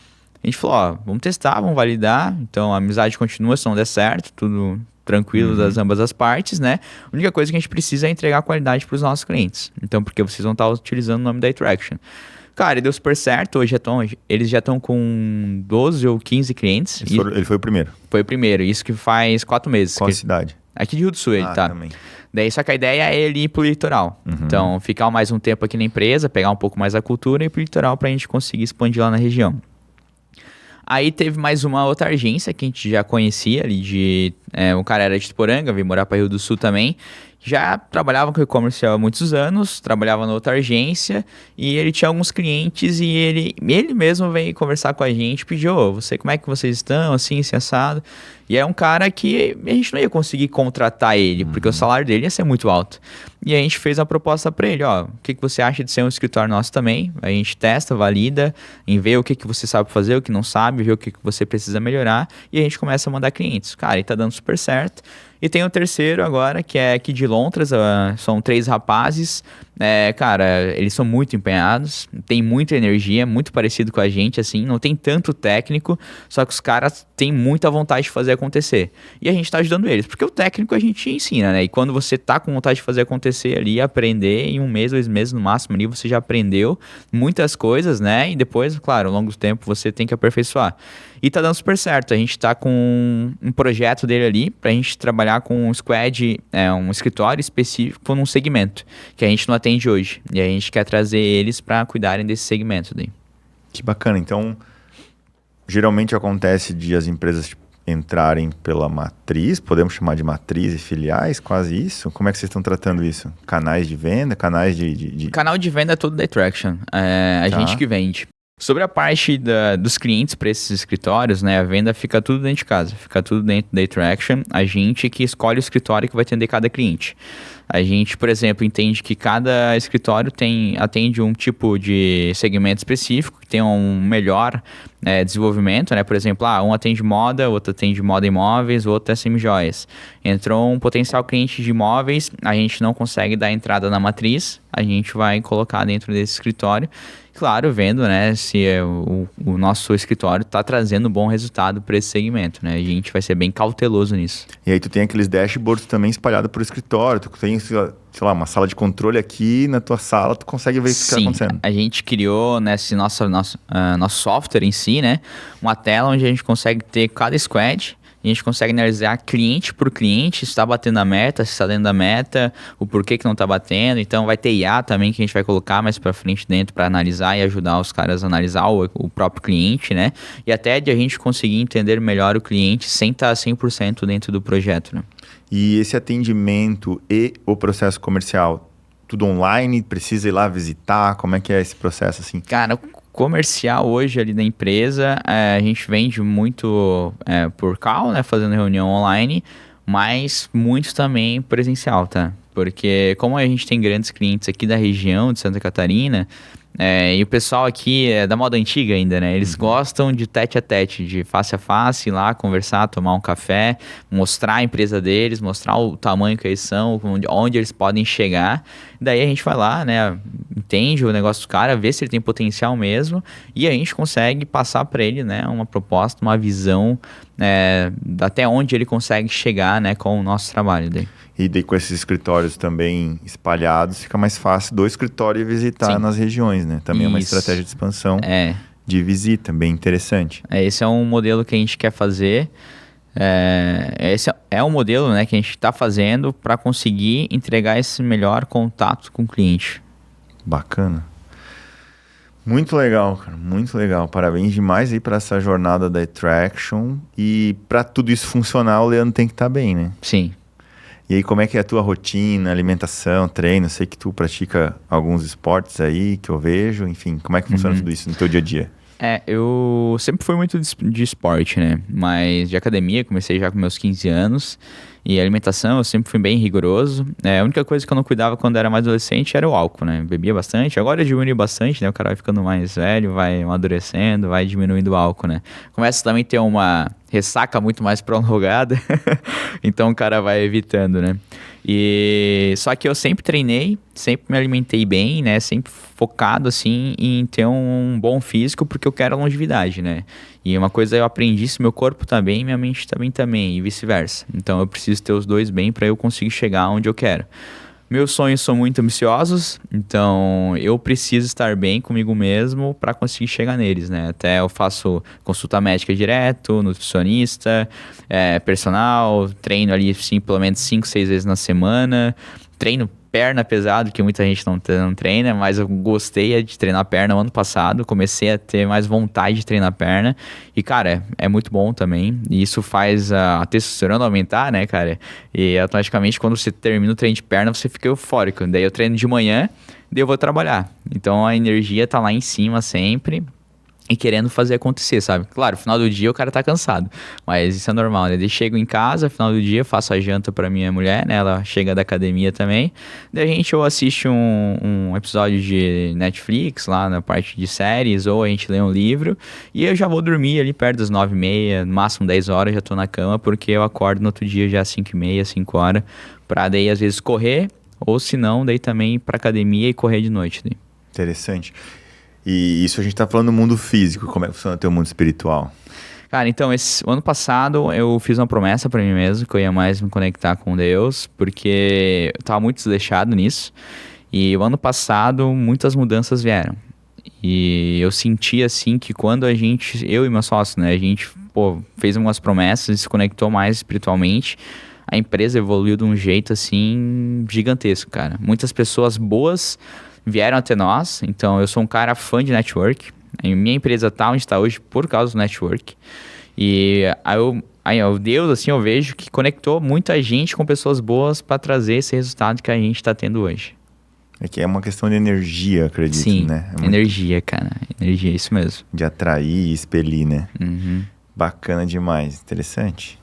A gente falou, ó, vamos testar, vamos validar. Então, a amizade continua se não der certo, tudo tranquilo das ambas as partes, né? A única coisa que a gente precisa é entregar qualidade para os nossos clientes. Então, porque vocês vão estar utilizando o nome da Attraction. Cara, deu super certo. Hoje eles já estão com 12 ou 15 clientes. Ele foi o primeiro. Foi o primeiro. Isso que faz 4 meses. Qual cidade? Aqui de Rio do Sul ele tá. Também. Daí, só que a ideia é ele ir pro litoral. Então, ficar mais um tempo aqui na empresa, pegar um pouco mais da cultura e ir pro litoral pra gente conseguir expandir lá na região. Aí teve mais uma outra agência que a gente já conhecia ali o cara era de Ituporanga, veio morar para Rio do Sul também. Já trabalhava com e-commerce há muitos anos, trabalhava na outra agência e ele tinha alguns clientes e ele mesmo veio conversar com a gente, pediu, como é que vocês estão, assim, assado. E é um cara que a gente não ia conseguir contratar ele, porque o salário dele ia ser muito alto. E a gente fez a proposta para ele, o que você acha de ser um escritório nosso também? A gente testa, valida, vê o que você sabe fazer, o que não sabe, vê o que você precisa melhorar e a gente começa a mandar clientes. Cara, e tá dando super certo. E tem o terceiro agora, que é aqui de Lontras, são 3 rapazes. Cara, eles são muito empenhados, tem muita energia, muito parecido com a gente, assim, não tem tanto técnico, só que os caras têm muita vontade de fazer acontecer. E a gente tá ajudando eles, porque o técnico a gente ensina, né? E quando você tá com vontade de fazer acontecer ali, aprender em 1 mês, 2 meses no máximo ali, você já aprendeu muitas coisas, né? E depois, claro, ao longo do tempo você tem que aperfeiçoar. E tá dando super certo. A gente tá com um projeto dele ali pra gente trabalhar com um squad, um escritório específico num segmento que a gente não atende hoje. E a gente quer trazer eles pra cuidarem desse segmento daí. Que bacana. Então, geralmente acontece de as empresas entrarem pela matriz, podemos chamar de matriz e filiais, quase isso? Como é que vocês estão tratando isso? Canais de venda, canais de... Canal de venda é todo da Attraction. A gente que vende. Sobre a parte dos clientes para esses escritórios, né, a venda fica tudo dentro de casa, fica tudo dentro da Attraction, a gente que escolhe o escritório que vai atender cada cliente. A gente, por exemplo, entende que cada escritório atende um tipo de segmento específico, que tem um melhor desenvolvimento, né? Por exemplo, um atende moda, outro atende moda imóveis, outro é semijoias. Entrou um potencial cliente de imóveis, a gente não consegue dar entrada na matriz, a gente vai colocar dentro desse escritório. Claro, vendo, né, se o nosso escritório está trazendo bom resultado para esse segmento, né? A gente vai ser bem cauteloso nisso. E aí tu tem aqueles dashboards também espalhados por escritório, tu tem, sei lá, uma sala de controle aqui na tua sala, tu consegue ver o que está acontecendo. A gente criou nesse nosso software em si, né, uma tela onde a gente consegue ter cada squad. A gente consegue analisar cliente por cliente, se está batendo a meta, se está dentro da meta, o porquê que não está batendo. Então vai ter IA também que a gente vai colocar mais para frente dentro para analisar e ajudar os caras a analisar o próprio cliente, né? E até de a gente conseguir entender melhor o cliente sem estar 100% dentro do projeto, né? E esse atendimento e o processo comercial, tudo online? Precisa ir lá visitar? Como é que é esse processo assim? Cara, comercial hoje ali da empresa, a gente vende muito por call, né, fazendo reunião online, mas muito também presencial, tá? Porque como a gente tem grandes clientes aqui da região de Santa Catarina, e o pessoal aqui é da moda antiga ainda, né? Eles gostam de tete a tete, de face a face, ir lá conversar, tomar um café, mostrar a empresa deles, mostrar o tamanho que eles são, onde eles podem chegar. Daí a gente vai lá, né? Entende o negócio do cara, vê se ele tem potencial mesmo e a gente consegue passar para ele, né? Uma proposta, uma visão até onde ele consegue chegar, né? Com o nosso trabalho daí. E daí com esses escritórios também espalhados, fica mais fácil do escritório visitar nas regiões, né? Também é uma estratégia de expansão de visita, bem interessante. Esse é um modelo que a gente quer fazer. Esse é um modelo, né, que a gente está fazendo para conseguir entregar esse melhor contato com o cliente. Bacana. Muito legal, cara, muito legal. Parabéns demais aí para essa jornada da Attraction. E para tudo isso funcionar, o Leandro tem que estar bem, né? Sim. E aí, como é que é a tua rotina, alimentação, treino? Eu sei que tu pratica alguns esportes aí, que eu vejo. Enfim, como é que funciona tudo isso no teu dia a dia? Eu sempre fui muito de esporte, né? Mas de academia, comecei já com meus 15 anos. E a alimentação, eu sempre fui bem rigoroso. A única coisa que eu não cuidava quando era mais adolescente era o álcool, né? Bebia bastante. Agora eu diminui bastante, né? O cara vai ficando mais velho, vai amadurecendo, vai diminuindo o álcool, né? Começa também a ter uma ressaca muito mais prolongada, então o cara vai evitando, né? E só que eu sempre treinei, sempre me alimentei bem, né? Sempre focado assim em ter um bom físico, porque eu quero longevidade, né? E uma coisa eu aprendi, se meu corpo tá bem, minha mente também, e vice-versa. Então eu preciso ter os dois bem para eu conseguir chegar onde eu quero. Meus sonhos são muito ambiciosos, então eu preciso estar bem comigo mesmo para conseguir chegar neles, né? Até eu faço consulta médica direto, nutricionista, personal, treino ali sim, pelo menos 5, 6 vezes na semana, treino perna pesado, que muita gente não treina, mas eu gostei de treinar perna no ano passado, comecei a ter mais vontade de treinar perna, e cara, é muito bom também, e isso faz a testosterona aumentar, né, cara, e automaticamente quando você termina o treino de perna, você fica eufórico, daí eu treino de manhã, daí eu vou trabalhar, então a energia tá lá em cima sempre, e querendo fazer acontecer, sabe? Claro, no final do dia o cara tá cansado, mas isso é normal, né? Daí chego em casa, no final do dia, faço a janta pra minha mulher, né? Ela chega da academia também. Daí a gente ou assiste um episódio de Netflix, lá na parte de séries, ou a gente lê um livro, e eu já vou dormir ali perto das 9h30, no máximo 10 horas, já tô na cama, porque eu acordo no outro dia já às 5h30, 5 horas, pra daí às vezes correr, ou se não, daí também ir pra academia e correr de noite. Daí. Interessante. E isso a gente tá falando do mundo físico, como é que funciona o teu mundo espiritual? Cara, então, o ano passado eu fiz uma promessa pra mim mesmo, que eu ia mais me conectar com Deus, porque eu tava muito desleixado nisso. E o ano passado, muitas mudanças vieram. E eu senti, assim, que quando eu e meu sócio, né, a gente, fez algumas promessas, se conectou mais espiritualmente, a empresa evoluiu de um jeito, assim, gigantesco, cara. Muitas pessoas boas vieram até nós, então eu sou um cara fã de network. A minha empresa tá onde está hoje por causa do network. E aí Deus, assim, eu vejo que conectou muita gente com pessoas boas para trazer esse resultado que a gente está tendo hoje. É que é uma questão de energia, acredito, Sim, né? energia, cara. Energia, isso mesmo. De atrair e expelir, né? Uhum. Bacana demais. Interessante.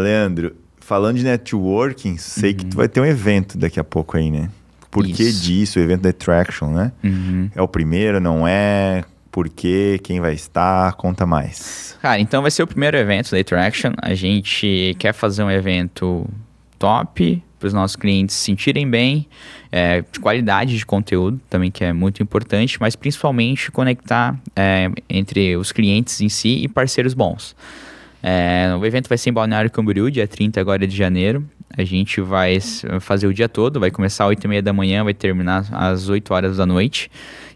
Leandro, falando de networking, sei que tu vai ter um evento daqui a pouco aí, né? Por que disso? O evento da Traction, né? Uhum. É o primeiro, não é? Por quê? Quem vai estar? Conta mais. Cara, então vai ser o primeiro evento da Traction. A gente quer fazer um evento top para os nossos clientes se sentirem bem, de qualidade de conteúdo também, que é muito importante, mas principalmente conectar entre os clientes em si e parceiros bons. O evento vai ser em Balneário Camboriú, dia 30 agora de janeiro. A gente vai fazer o dia todo, vai começar às 8h30 da manhã, vai terminar às 8 horas da noite.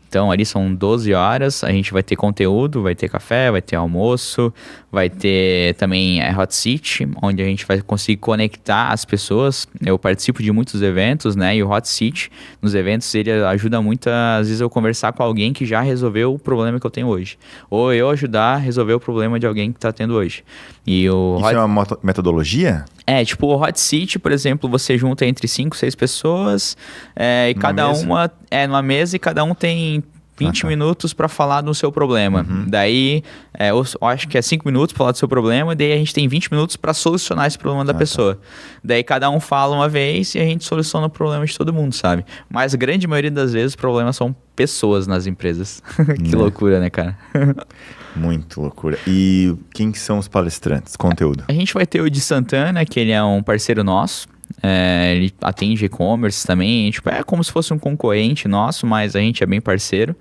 Então, ali são 12 horas, a gente vai ter conteúdo, vai ter café, vai ter almoço, vai ter também Hot Seat, onde a gente vai conseguir conectar as pessoas. Eu participo de muitos eventos, né? E o Hot Seat, nos eventos, ele ajuda muito, às vezes, eu conversar com alguém que já resolveu o problema que eu tenho hoje. Ou eu ajudar a resolver o problema de alguém que está tendo hoje. Isso é uma metodologia? Tipo, o Hot Seat, por exemplo, você junta entre 5, 6 pessoas, e cada uma numa mesa e cada um tem 20 minutos para falar do seu problema. Uhum. Daí, eu acho que é 5 minutos para falar do seu problema, e daí a gente tem 20 minutos para solucionar esse problema da pessoa. Daí cada um fala uma vez e a gente soluciona o problema de todo mundo, sabe? Mas a grande maioria das vezes os problemas são pessoas nas empresas. Que loucura, né, cara? Muito loucura. E quem que são os palestrantes? Conteúdo. A gente vai ter o Di Santana, que ele é um parceiro nosso. Ele atende e-commerce também. Tipo, é como se fosse um concorrente nosso, mas a gente é bem parceiro.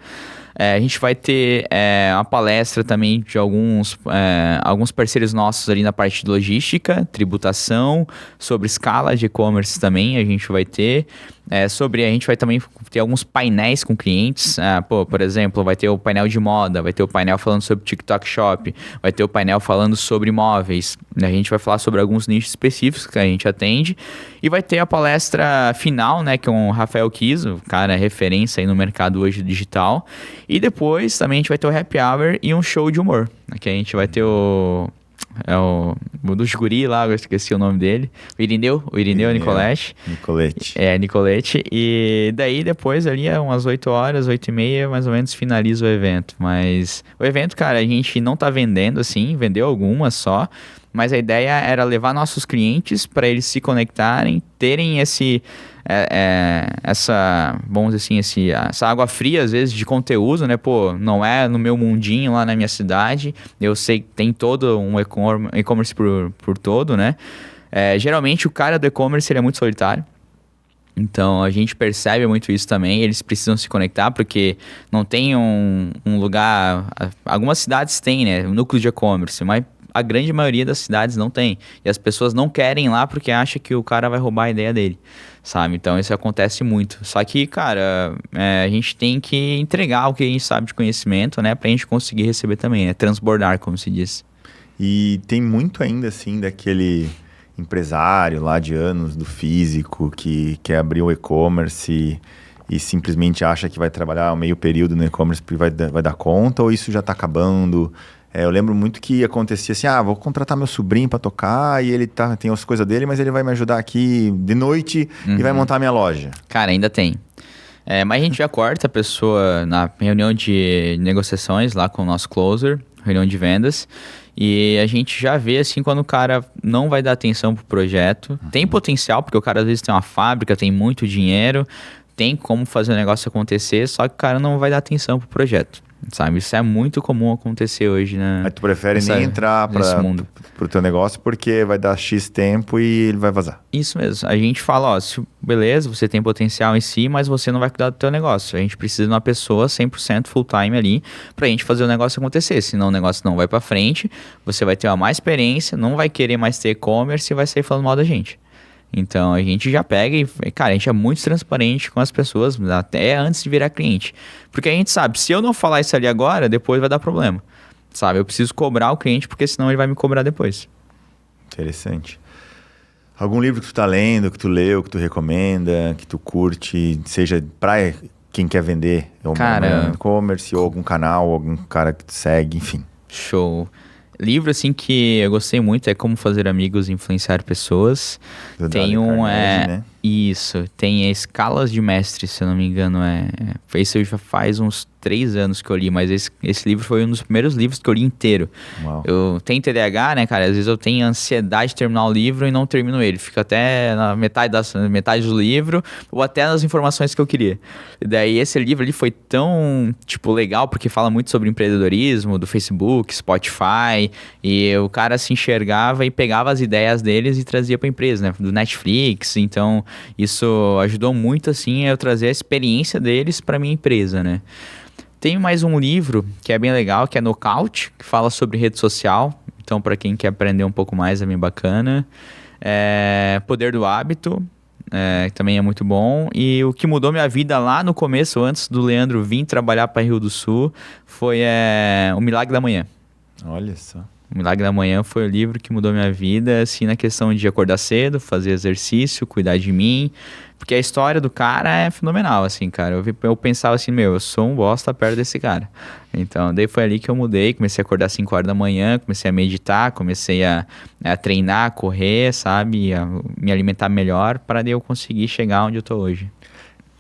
A gente vai ter uma palestra também de alguns parceiros nossos ali na parte de logística, tributação, sobre escala de e-commerce também a gente vai ter. A gente vai também ter alguns painéis com clientes. Por exemplo, vai ter o painel de moda, vai ter o painel falando sobre TikTok Shop, vai ter o painel falando sobre imóveis. A gente vai falar sobre alguns nichos específicos que a gente atende. E vai ter a palestra final, né, com o Rafael Kiso, cara, referência aí no mercado hoje digital. E depois também a gente vai ter o Happy Hour e um show de humor. Aqui a gente vai ter o dos guri lá, eu esqueci o nome dele. O Irineu Nicolete. Nicolete. E daí depois ali, umas 8 horas, 8h30, mais ou menos, finaliza o evento. Mas o evento, cara, a gente não tá vendendo assim, vendeu algumas só. mas a ideia era levar nossos clientes para eles se conectarem, terem vamos dizer assim, essa água fria, às vezes, de conteúdo, né? Pô, não é no meu mundinho lá na minha cidade, eu sei que tem todo um e-commerce por todo, né? Geralmente o cara do e-commerce ele é muito solitário. Então, a gente percebe muito isso também. Eles precisam se conectar porque não tem um lugar... Algumas cidades têm, né? Um núcleo de e-commerce, mas a grande maioria das cidades não tem. E as pessoas não querem ir lá porque acham que o cara vai roubar a ideia dele, sabe? Então, isso acontece muito. Só que, cara, a gente tem que entregar o que a gente sabe de conhecimento, né? Pra gente conseguir receber também, né? Transbordar, como se diz. E tem muito ainda, assim, daquele... empresário lá de anos do físico que quer abrir o e-commerce e simplesmente acha que vai trabalhar meio período no e-commerce porque vai dar conta, ou isso já está acabando? Eu lembro muito que acontecia assim, vou contratar meu sobrinho para tocar e ele tem as coisas dele, mas ele vai me ajudar aqui de noite e vai montar a minha loja. Cara, ainda tem. Mas a gente já corta a pessoa na reunião de negociações lá com o nosso closer, reunião de vendas. E a gente já vê, assim, quando o cara não vai dar atenção pro projeto. Tem potencial, porque o cara às vezes tem uma fábrica, tem muito dinheiro, tem como fazer o negócio acontecer, só que o cara não vai dar atenção pro projeto, sabe? Isso é muito comum acontecer hoje, né? Aí tu prefere nem entrar pro teu negócio porque vai dar X tempo e ele vai vazar. Isso mesmo. A gente fala, beleza, você tem potencial em si, mas você não vai cuidar do teu negócio. A gente precisa de uma pessoa 100% full time ali pra gente fazer o negócio acontecer. Senão o negócio não vai pra frente, você vai ter uma má experiência, não vai querer mais ter e-commerce e vai sair falando mal da gente. Então, a gente já pega e, cara, a gente é muito transparente com as pessoas, até antes de virar cliente. Porque a gente sabe, se eu não falar isso ali agora, depois vai dar problema, sabe? Eu preciso cobrar o cliente, porque senão ele vai me cobrar depois. Interessante. Algum livro que tu tá lendo, que tu leu, que tu recomenda, que tu curte, seja pra quem quer vender, ou e-commerce, ou algum canal, algum cara que tu segue, enfim. Show. Livro, assim, que eu gostei muito é Como Fazer Amigos e Influenciar Pessoas. Tem Carnegie, né? Isso, tem Escalas de Mestre, se eu não me engano. Isso já faz uns 3 anos que eu li, mas esse livro foi um dos primeiros livros que eu li inteiro. Uau. Eu tenho TDAH, né, cara? Às vezes eu tenho ansiedade de terminar o livro e não termino ele. Fico até na metade do livro ou até nas informações que eu queria. E daí esse livro ali foi tão, legal, porque fala muito sobre empreendedorismo, do Facebook, Spotify, e o cara se enxergava e pegava as ideias deles e trazia para a empresa, né? Do Netflix, então isso ajudou muito, assim, a eu trazer a experiência deles para minha empresa, né? Tem mais um livro que é bem legal, que é Knockout, que fala sobre rede social. Então, para quem quer aprender um pouco mais, é bem bacana. Poder do Hábito, que também é muito bom. E o que mudou minha vida lá no começo, antes do Leandro vir trabalhar para Rio do Sul, foi O Milagre da Manhã. Olha só. O Milagre da Manhã foi o livro que mudou minha vida, assim, na questão de acordar cedo, fazer exercício, cuidar de mim, porque a história do cara é fenomenal, assim, cara. Eu pensava assim, eu sou um bosta perto desse cara. Então, daí foi ali que eu mudei, comecei a acordar às 5 horas da manhã, comecei a meditar, comecei a treinar, a correr, sabe, a me alimentar melhor, para daí eu conseguir chegar onde eu tô hoje.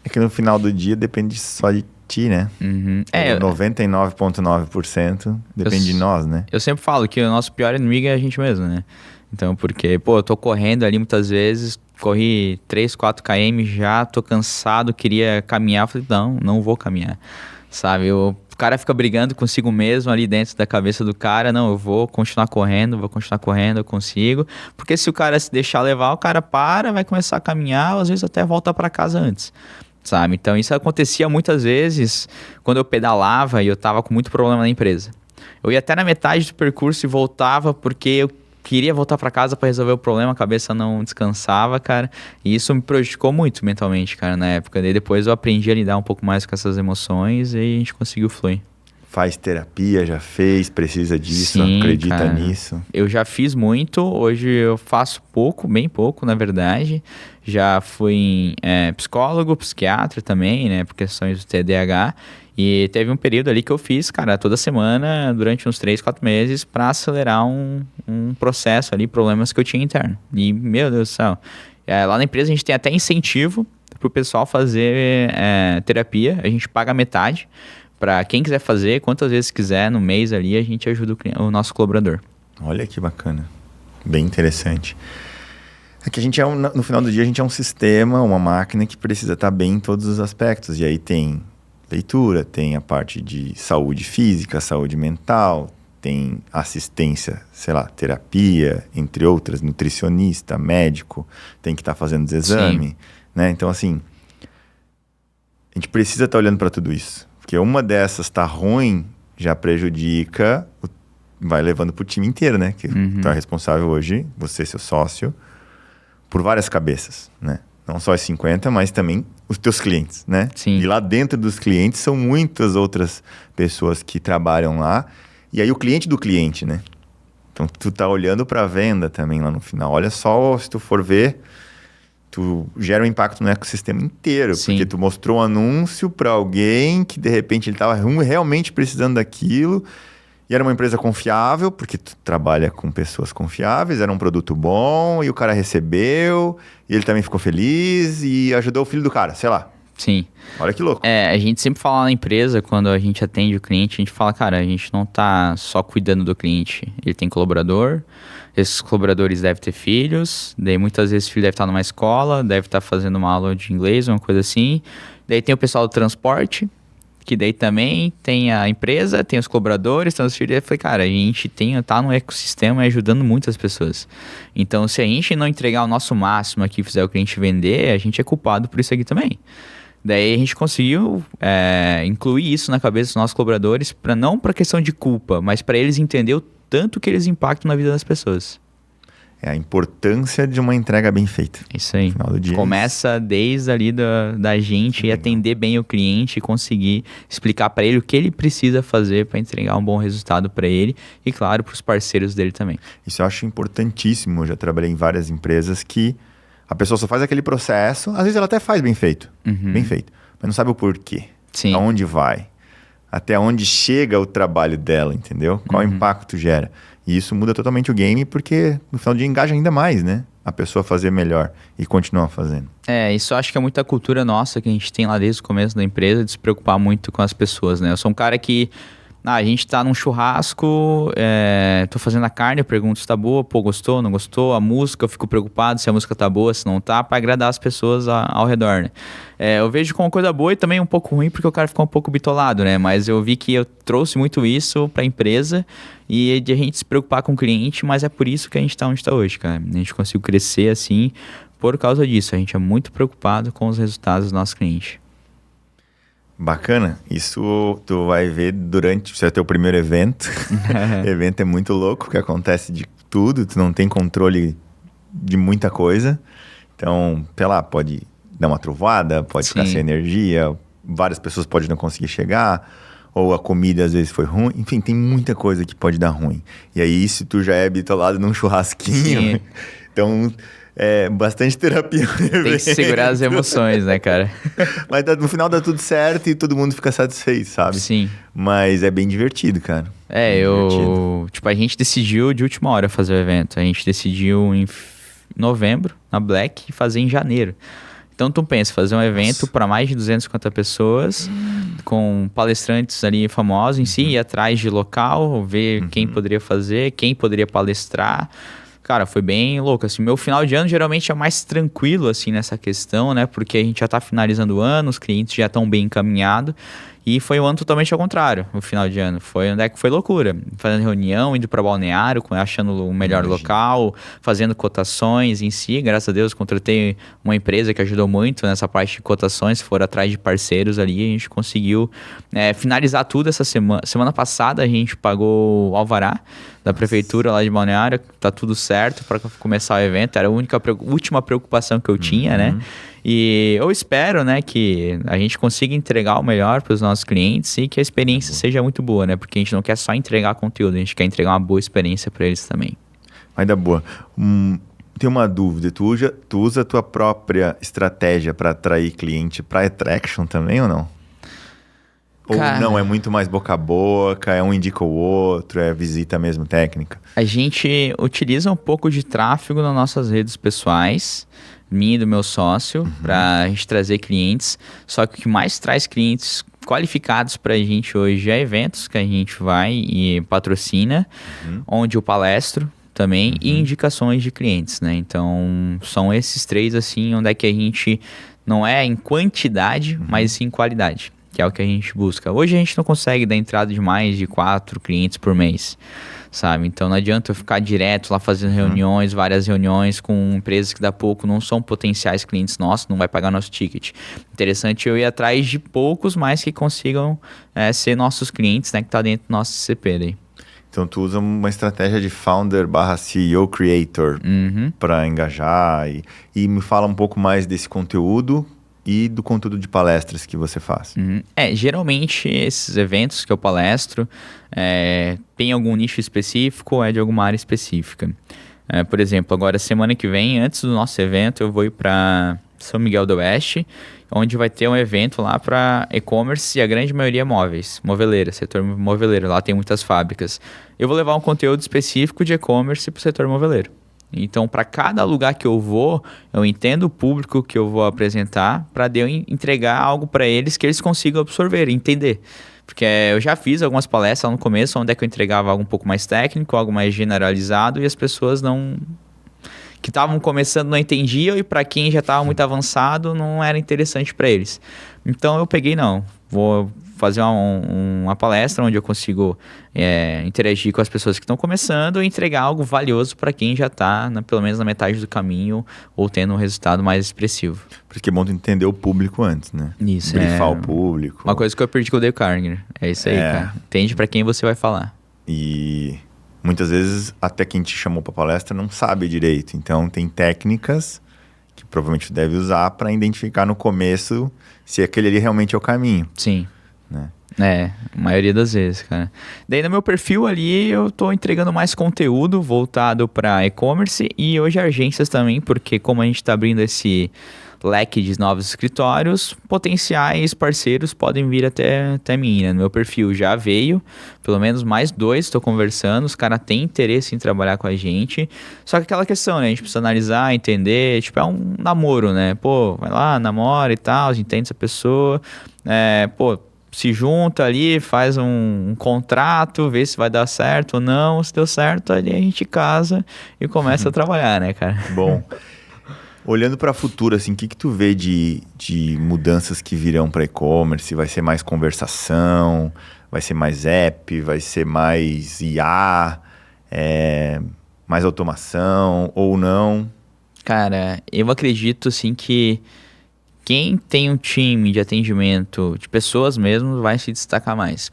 É que no final do dia depende só de ti, né? Uhum. 99,9% depende de nós, né? Eu sempre falo que o nosso pior inimigo é a gente mesmo, né? Então, porque, eu tô correndo ali muitas vezes, corri 3, 4 km já, tô cansado, queria caminhar, falei, não vou caminhar, sabe? O cara fica brigando consigo mesmo ali dentro da cabeça do cara, não, eu vou continuar correndo, eu consigo, porque se o cara se deixar levar, o cara vai começar a caminhar, às vezes até volta para casa antes. Sabe? Então isso acontecia muitas vezes quando eu pedalava e eu tava com muito problema na empresa. Eu ia até na metade do percurso e voltava porque eu queria voltar para casa para resolver o problema, a cabeça não descansava, cara. E isso me prejudicou muito mentalmente, cara, na época. Daí depois eu aprendi a lidar um pouco mais com essas emoções e a gente conseguiu fluir. Faz terapia, já fez, precisa disso, Sim, acredita cara. nisso? Eu já fiz muito, hoje eu faço pouco, bem pouco, na verdade. Já fui psicólogo, psiquiatra também, né, por questões do TDAH. E teve um período ali que eu fiz, cara, toda semana, durante uns 3, 4 meses, para acelerar um processo ali, problemas que eu tinha interno. E, meu Deus do céu, lá na empresa a gente tem até incentivo pro pessoal fazer terapia, a gente paga metade. Para quem quiser fazer, quantas vezes quiser no mês ali, a gente ajuda o nosso colaborador. Olha que bacana. Bem interessante. É que a gente no final do dia, a gente é um sistema, uma máquina que precisa estar bem em todos os aspectos. E aí tem leitura, tem a parte de saúde física, saúde mental, tem assistência, sei lá, terapia, entre outras, nutricionista, médico, tem que estar fazendo os exames, né? Então, assim, a gente precisa estar olhando para tudo isso. Porque uma dessas tá ruim, já prejudica, vai levando pro time inteiro, né? Que tá responsável hoje, você, seu sócio, por várias cabeças, né? Não só os 50, mas também os teus clientes, né? Sim. E lá dentro dos clientes são muitas outras pessoas que trabalham lá. E aí o cliente do cliente, né? Então tu tá olhando para venda também lá no final. Olha só, se tu for ver, tu gera um impacto no ecossistema inteiro. Sim. Porque tu mostrou um anúncio para alguém que de repente ele tava realmente precisando daquilo. E era uma empresa confiável, porque tu trabalha com pessoas confiáveis, era um produto bom, e o cara recebeu, e ele também ficou feliz, e ajudou o filho do cara, sei lá. Sim. Olha que louco. A gente sempre fala na empresa, quando a gente atende o cliente, a gente fala, cara, a gente não tá só cuidando do cliente. Ele tem colaborador, esses colaboradores devem ter filhos, daí muitas vezes o filho deve estar numa escola, deve estar fazendo uma aula de inglês, uma coisa assim. Daí tem o pessoal do transporte, que daí também tem a empresa, tem os colaboradores, tem os filhos. Eu falei, cara, a gente tá no ecossistema ajudando muitas pessoas. Então, se a gente não entregar o nosso máximo aqui e fizer o cliente vender, a gente é culpado por isso aqui também. Daí a gente conseguiu incluir isso na cabeça dos nossos colaboradores, não para questão de culpa, mas para eles entenderem o tanto que eles impactam na vida das pessoas. É a importância de uma entrega bem feita. Isso aí. No final do dia, começa desde ali da gente e atender bem o cliente e conseguir explicar para ele o que ele precisa fazer para entregar um bom resultado para ele e, claro, para os parceiros dele também. Isso eu acho importantíssimo. Eu já trabalhei em várias empresas que a pessoa só faz aquele processo, às vezes ela até faz bem feito, mas não sabe o porquê, Sim. aonde vai, até onde chega o trabalho dela, entendeu? Qual impacto gera. E isso muda totalmente o game, porque no final do dia engaja ainda mais, né? A pessoa fazer melhor e continuar fazendo. Isso eu acho que é muita cultura nossa que a gente tem lá desde o começo da empresa, de se preocupar muito com as pessoas, né? Eu sou um cara que, a gente tá num churrasco, tô fazendo a carne, eu pergunto se tá boa, pô, gostou, não gostou? A música, eu fico preocupado se a música tá boa, se não tá, pra agradar as pessoas ao redor, né? Eu vejo como uma coisa boa e também um pouco ruim, porque o cara fica um pouco bitolado, né? Mas eu vi que eu trouxe muito isso pra empresa e de a gente se preocupar com o cliente, mas é por isso que a gente tá onde tá hoje, cara. A gente conseguiu crescer assim por causa disso. A gente é muito preocupado com os resultados dos nossos clientes. Bacana. Isso tu vai ver durante... Você vai ter o primeiro evento. O evento é muito louco, porque acontece de tudo. Tu não tem controle de muita coisa. Então, sei lá, pode dar uma trovoada, pode ficar sem energia. Várias pessoas podem não conseguir chegar. Ou a comida às vezes foi ruim. Enfim, tem muita coisa que pode dar ruim. E aí, se tu já é bitolado num churrasquinho... Então... bastante terapia. Tem que segurar as emoções, né, cara? Mas no final dá tudo certo e todo mundo fica satisfeito, sabe? Sim. Mas é bem divertido, cara. Tipo, a gente decidiu de última hora fazer o evento. A gente decidiu em novembro, na Black, e fazer em janeiro. Então, tu pensa, fazer um evento para mais de 250 pessoas, com palestrantes ali famosos em si, ir atrás de local, ver quem poderia fazer, quem poderia palestrar. Cara, foi bem louco, assim, meu final de ano geralmente é mais tranquilo, assim, nessa questão, né, porque a gente já tá finalizando o ano, os clientes já estão bem encaminhados, e foi um ano totalmente ao contrário, o final de ano, foi onde é que foi loucura, fazendo reunião, indo para balneário, achando o melhor local, fazendo cotações em si, graças a Deus contratei uma empresa que ajudou muito nessa parte de cotações, foram atrás de parceiros ali, a gente conseguiu finalizar tudo essa semana passada a gente pagou o alvará da prefeitura lá de Balneário, tá tudo certo para começar o evento, era a última preocupação que eu tinha, né? E eu espero, né, que a gente consiga entregar o melhor para os nossos clientes e que a experiência seja muito boa, né? Porque a gente não quer só entregar conteúdo, a gente quer entregar uma boa experiência para eles também. Vai dar boa. Tem uma dúvida, tu usa a tua própria estratégia para atrair cliente para attraction também ou não? Cara, ou não, é muito mais boca a boca, um indica o outro, é visita mesmo técnica? A gente utiliza um pouco de tráfego nas nossas redes pessoais, minha e do meu sócio, para a gente trazer clientes. Só que o que mais traz clientes qualificados para a gente hoje é eventos que a gente vai e patrocina, onde eu palestro. também e indicações de clientes, né? Então, são esses 3, assim, onde é que a gente não é em quantidade, mas sim em qualidade, que é o que a gente busca. Hoje a gente não consegue dar entrada de mais de 4 clientes por mês, sabe? Então não adianta eu ficar direto lá fazendo reuniões, várias reuniões com empresas que dá pouco, não são potenciais clientes nossos, não vai pagar nosso ticket. Interessante eu ir atrás de poucos, mas que consigam ser nossos clientes, né? Que tá dentro do nosso CP daí. Então tu usa uma estratégia de founder/CEO creator para engajar e me fala um pouco mais desse conteúdo e do conteúdo de palestras que você faz. Geralmente esses eventos que eu palestro tem algum nicho específico ou é de alguma área específica. Por exemplo, agora semana que vem, antes do nosso evento, eu vou ir para São Miguel do Oeste, onde vai ter um evento lá para e-commerce e a grande maioria móveis, moveleira, setor moveleiro, lá tem muitas fábricas. Eu vou levar um conteúdo específico de e-commerce para o setor moveleiro. Então, para cada lugar que eu vou, eu entendo o público que eu vou apresentar para eu entregar algo para eles que eles consigam absorver, entender. Porque eu já fiz algumas palestras lá no começo, onde é que eu entregava algo um pouco mais técnico, algo mais generalizado, e as pessoas que estavam começando não entendiam, e para quem já estava muito avançado, não era interessante para eles. Então, eu peguei, vou fazer uma palestra onde eu consigo interagir com as pessoas que estão começando e entregar algo valioso para quem já está, pelo menos na metade do caminho, ou tendo um resultado mais expressivo. Porque é bom entender o público antes, né? Isso, Brifar o público. Uma coisa que eu aprendi com o Dale Carnegie. É isso aí, cara. Entende para quem você vai falar. E muitas vezes até quem te chamou para palestra não sabe direito. Então tem técnicas que provavelmente deve usar para identificar no começo se aquele ali realmente é o caminho. Sim. Né? A maioria das vezes, cara. Daí no meu perfil ali eu tô entregando mais conteúdo voltado para e-commerce e hoje agências também, porque como a gente tá abrindo esse leque de novos escritórios, potenciais parceiros podem vir até mim, né? No meu perfil já veio, pelo menos mais 2, estou conversando, os caras têm interesse em trabalhar com a gente, só que aquela questão, né? A gente precisa analisar, entender, tipo, é um namoro, né? Pô, vai lá, namora e tal, entende essa pessoa, se junta ali, faz um contrato, vê se vai dar certo ou não. Se deu certo, ali a gente casa e começa a trabalhar, né, cara? Bom, olhando para o futuro, assim, o que tu vê de mudanças que virão para e-commerce? Vai ser mais conversação? Vai ser mais app? Vai ser mais IA? Mais automação ou não? Cara, eu acredito, assim, que quem tem um time de atendimento de pessoas mesmo vai se destacar mais.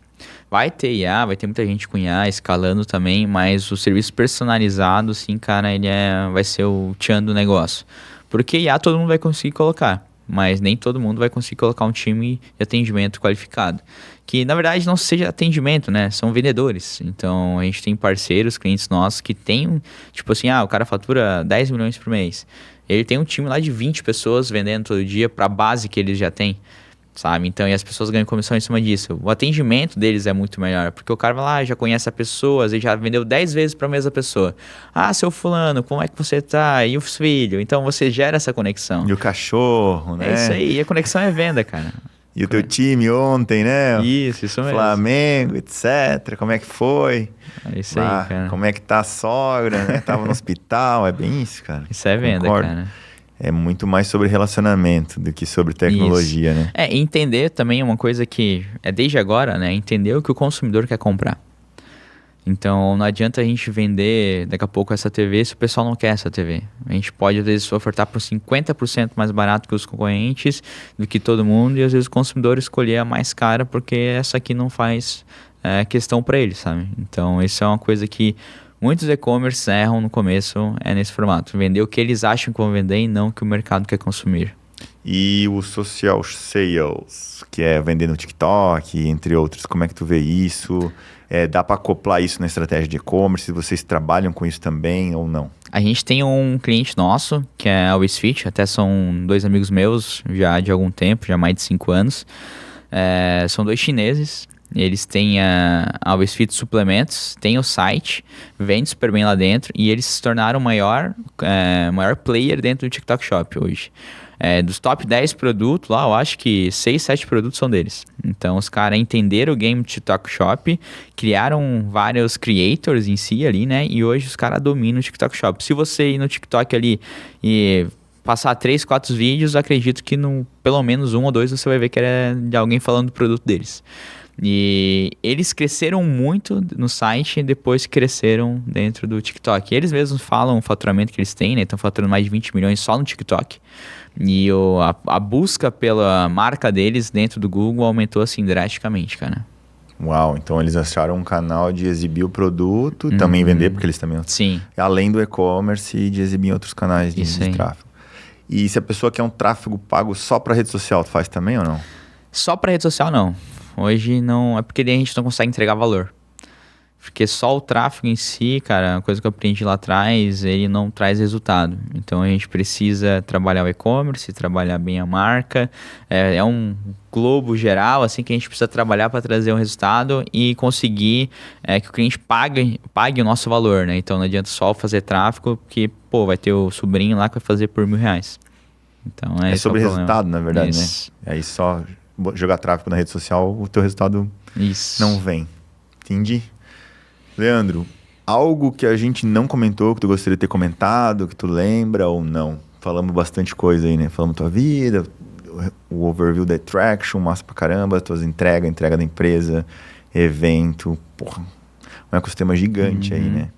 Vai ter IA, vai ter muita gente com IA escalando também, mas o serviço personalizado, sim, cara, ele vai ser o tchan do negócio. Porque IA todo mundo vai conseguir colocar, mas nem todo mundo vai conseguir colocar um time de atendimento qualificado. Que, na verdade, não seja atendimento, né? São vendedores. Então, a gente tem parceiros, clientes nossos que tem, tipo assim, o cara fatura 10 milhões por mês. Ele tem um time lá de 20 pessoas vendendo todo dia para a base que eles já têm, sabe? Então, e as pessoas ganham comissão em cima disso. O atendimento deles é muito melhor, porque o cara vai lá, já conhece a pessoa, ele já vendeu 10 vezes para a mesma pessoa. Seu fulano, como é que você tá? E os filhos? Então, você gera essa conexão. E o cachorro, né? É isso aí, e a conexão é venda, cara. E o teu time ontem, né? Isso mesmo. Flamengo, etc. Como é que foi? É isso aí, cara. Como é que tá a sogra, né? Tava no hospital, é bem isso, cara. Isso é venda, cara. É muito mais sobre relacionamento do que sobre tecnologia, isso. né? Entender também uma coisa que é desde agora, né? Entender o que o consumidor quer comprar. Então, não adianta a gente vender daqui a pouco essa TV se o pessoal não quer essa TV. A gente pode, às vezes, ofertar por 50% mais barato que os concorrentes, do que todo mundo, e às vezes o consumidor escolher a mais cara porque essa aqui não faz questão para ele, sabe? Então, isso é uma coisa que muitos e-commerce erram no começo, nesse formato. Vender o que eles acham que vão vender e não o que o mercado quer consumir. E o social sales, que é vender no TikTok, entre outros, como é que tu vê isso? Dá para acoplar isso na estratégia de e-commerce? Vocês trabalham com isso também ou não? A gente tem um cliente nosso, que é a Wisfit, até são 2 amigos meus já de algum tempo, já mais de 5 anos. São 2 chineses. Eles têm a Always Fit Suplementos, tem o site, vende super bem lá dentro e eles se tornaram o maior player dentro do TikTok Shop hoje. Dos top 10 produtos lá, eu acho que 6, 7 produtos são deles. Então, os caras entenderam o game do TikTok Shop, criaram vários creators em si ali, né? E hoje os caras dominam o TikTok Shop. Se você ir no TikTok ali e passar 3, 4 vídeos, acredito que pelo menos 1 ou 2 você vai ver que era de alguém falando do produto deles. E eles cresceram muito no site depois que cresceram dentro do TikTok. Eles mesmos falam o faturamento que eles têm, né? Estão faturando mais de 20 milhões só no TikTok. E a busca pela marca deles dentro do Google aumentou assim drasticamente, cara. Uau, então eles acharam um canal de exibir o produto e também vender, porque eles também... Sim. Além do e-commerce e de exibir em outros canais de tráfego. E se a pessoa quer um tráfego pago só para rede social, tu faz também ou não? Só para rede social, não. Hoje não... É porque a gente não consegue entregar valor. Porque só o tráfego em si, cara, uma coisa que eu aprendi lá atrás, ele não traz resultado. Então a gente precisa trabalhar o e-commerce, trabalhar bem a marca. É um globo geral, assim, que a gente precisa trabalhar para trazer um resultado e conseguir que o cliente pague o nosso valor, né? Então não adianta só fazer tráfego, porque, vai ter o sobrinho lá que vai fazer por R$1.000. Então é sobre resultado, na verdade, Isso. né? Aí só jogar tráfego na rede social, o teu resultado não vem. Entendi. Leandro, algo que a gente não comentou, que tu gostaria de ter comentado, que tu lembra ou não? Falamos bastante coisa aí, né? Falamos tua vida, o overview da Traction, massa pra caramba, tuas entrega da empresa, evento, um ecossistema gigante aí, né?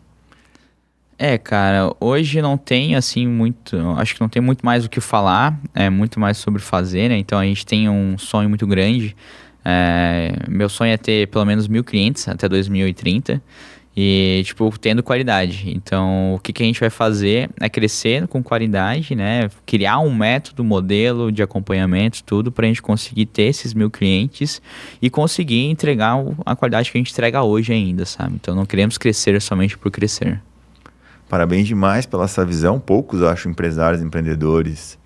Cara, hoje não tem assim muito, acho que não tem muito mais o que falar, é muito mais sobre fazer, né? Então a gente tem um sonho muito grande. Meu sonho é ter pelo menos 1.000 clientes até 2030 e, tendo qualidade. Então, o que a gente vai fazer é crescer com qualidade, né? Criar um método, modelo de acompanhamento, tudo para a gente conseguir ter esses 1.000 clientes e conseguir entregar a qualidade que a gente entrega hoje ainda, sabe? Então, não queremos crescer somente por crescer. Parabéns demais pela essa visão. Poucos, eu acho, empresários, empreendedores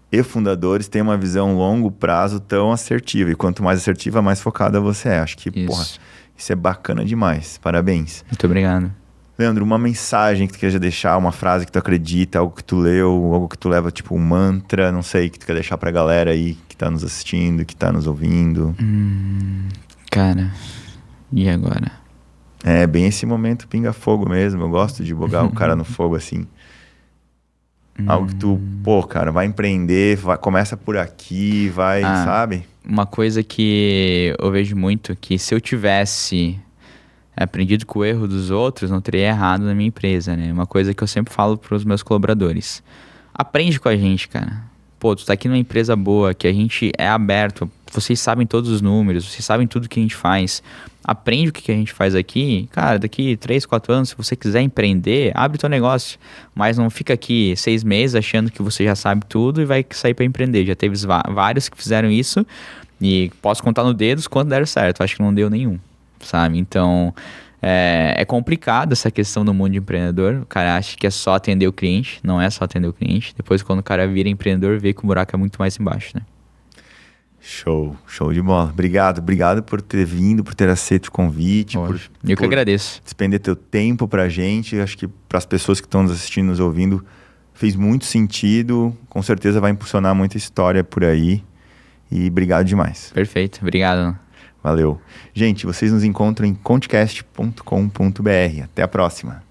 e fundadores têm uma visão longo prazo tão assertiva. E quanto mais assertiva, mais focada você é. Acho que, isso é bacana demais. Parabéns. Muito obrigado. Leandro, uma mensagem que tu queria deixar, uma frase que tu acredita, algo que tu leu, algo que tu leva, um mantra, não sei, que tu quer deixar pra galera aí que tá nos assistindo, que tá nos ouvindo. Cara, e agora? É bem esse momento pinga-fogo mesmo. Eu gosto de bogar o cara no fogo assim. Algo que tu, cara, vai empreender, começa por aqui, sabe? Uma coisa que eu vejo muito, que se eu tivesse aprendido com o erro dos outros, não teria errado na minha empresa, né? Uma coisa que eu sempre falo para os meus colaboradores. Aprende com a gente, cara. Tu tá aqui numa empresa boa, que a gente é aberto, vocês sabem todos os números, vocês sabem tudo que a gente faz. Aprende o que a gente faz aqui. Cara, daqui 3, 4 anos, se você quiser empreender, abre teu negócio. Mas não fica aqui 6 meses achando que você já sabe tudo e vai sair para empreender. Já teve vários que fizeram isso e posso contar no dedos quando deram certo. Acho que não deu nenhum, sabe? Então, é complicado essa questão do mundo de empreendedor. O cara acha que é só atender o cliente. Não é só atender o cliente. Depois, quando o cara vira empreendedor, vê que o buraco é muito mais embaixo, né? Show de bola. Obrigado por ter vindo, por ter aceito o convite. Eu que agradeço. Despender teu tempo pra gente. Acho que para as pessoas que estão nos assistindo, nos ouvindo, fez muito sentido. Com certeza vai impulsionar muita história por aí. E obrigado demais. Perfeito, obrigado. Valeu. Gente, vocês nos encontram em contecast.com.br. Até a próxima.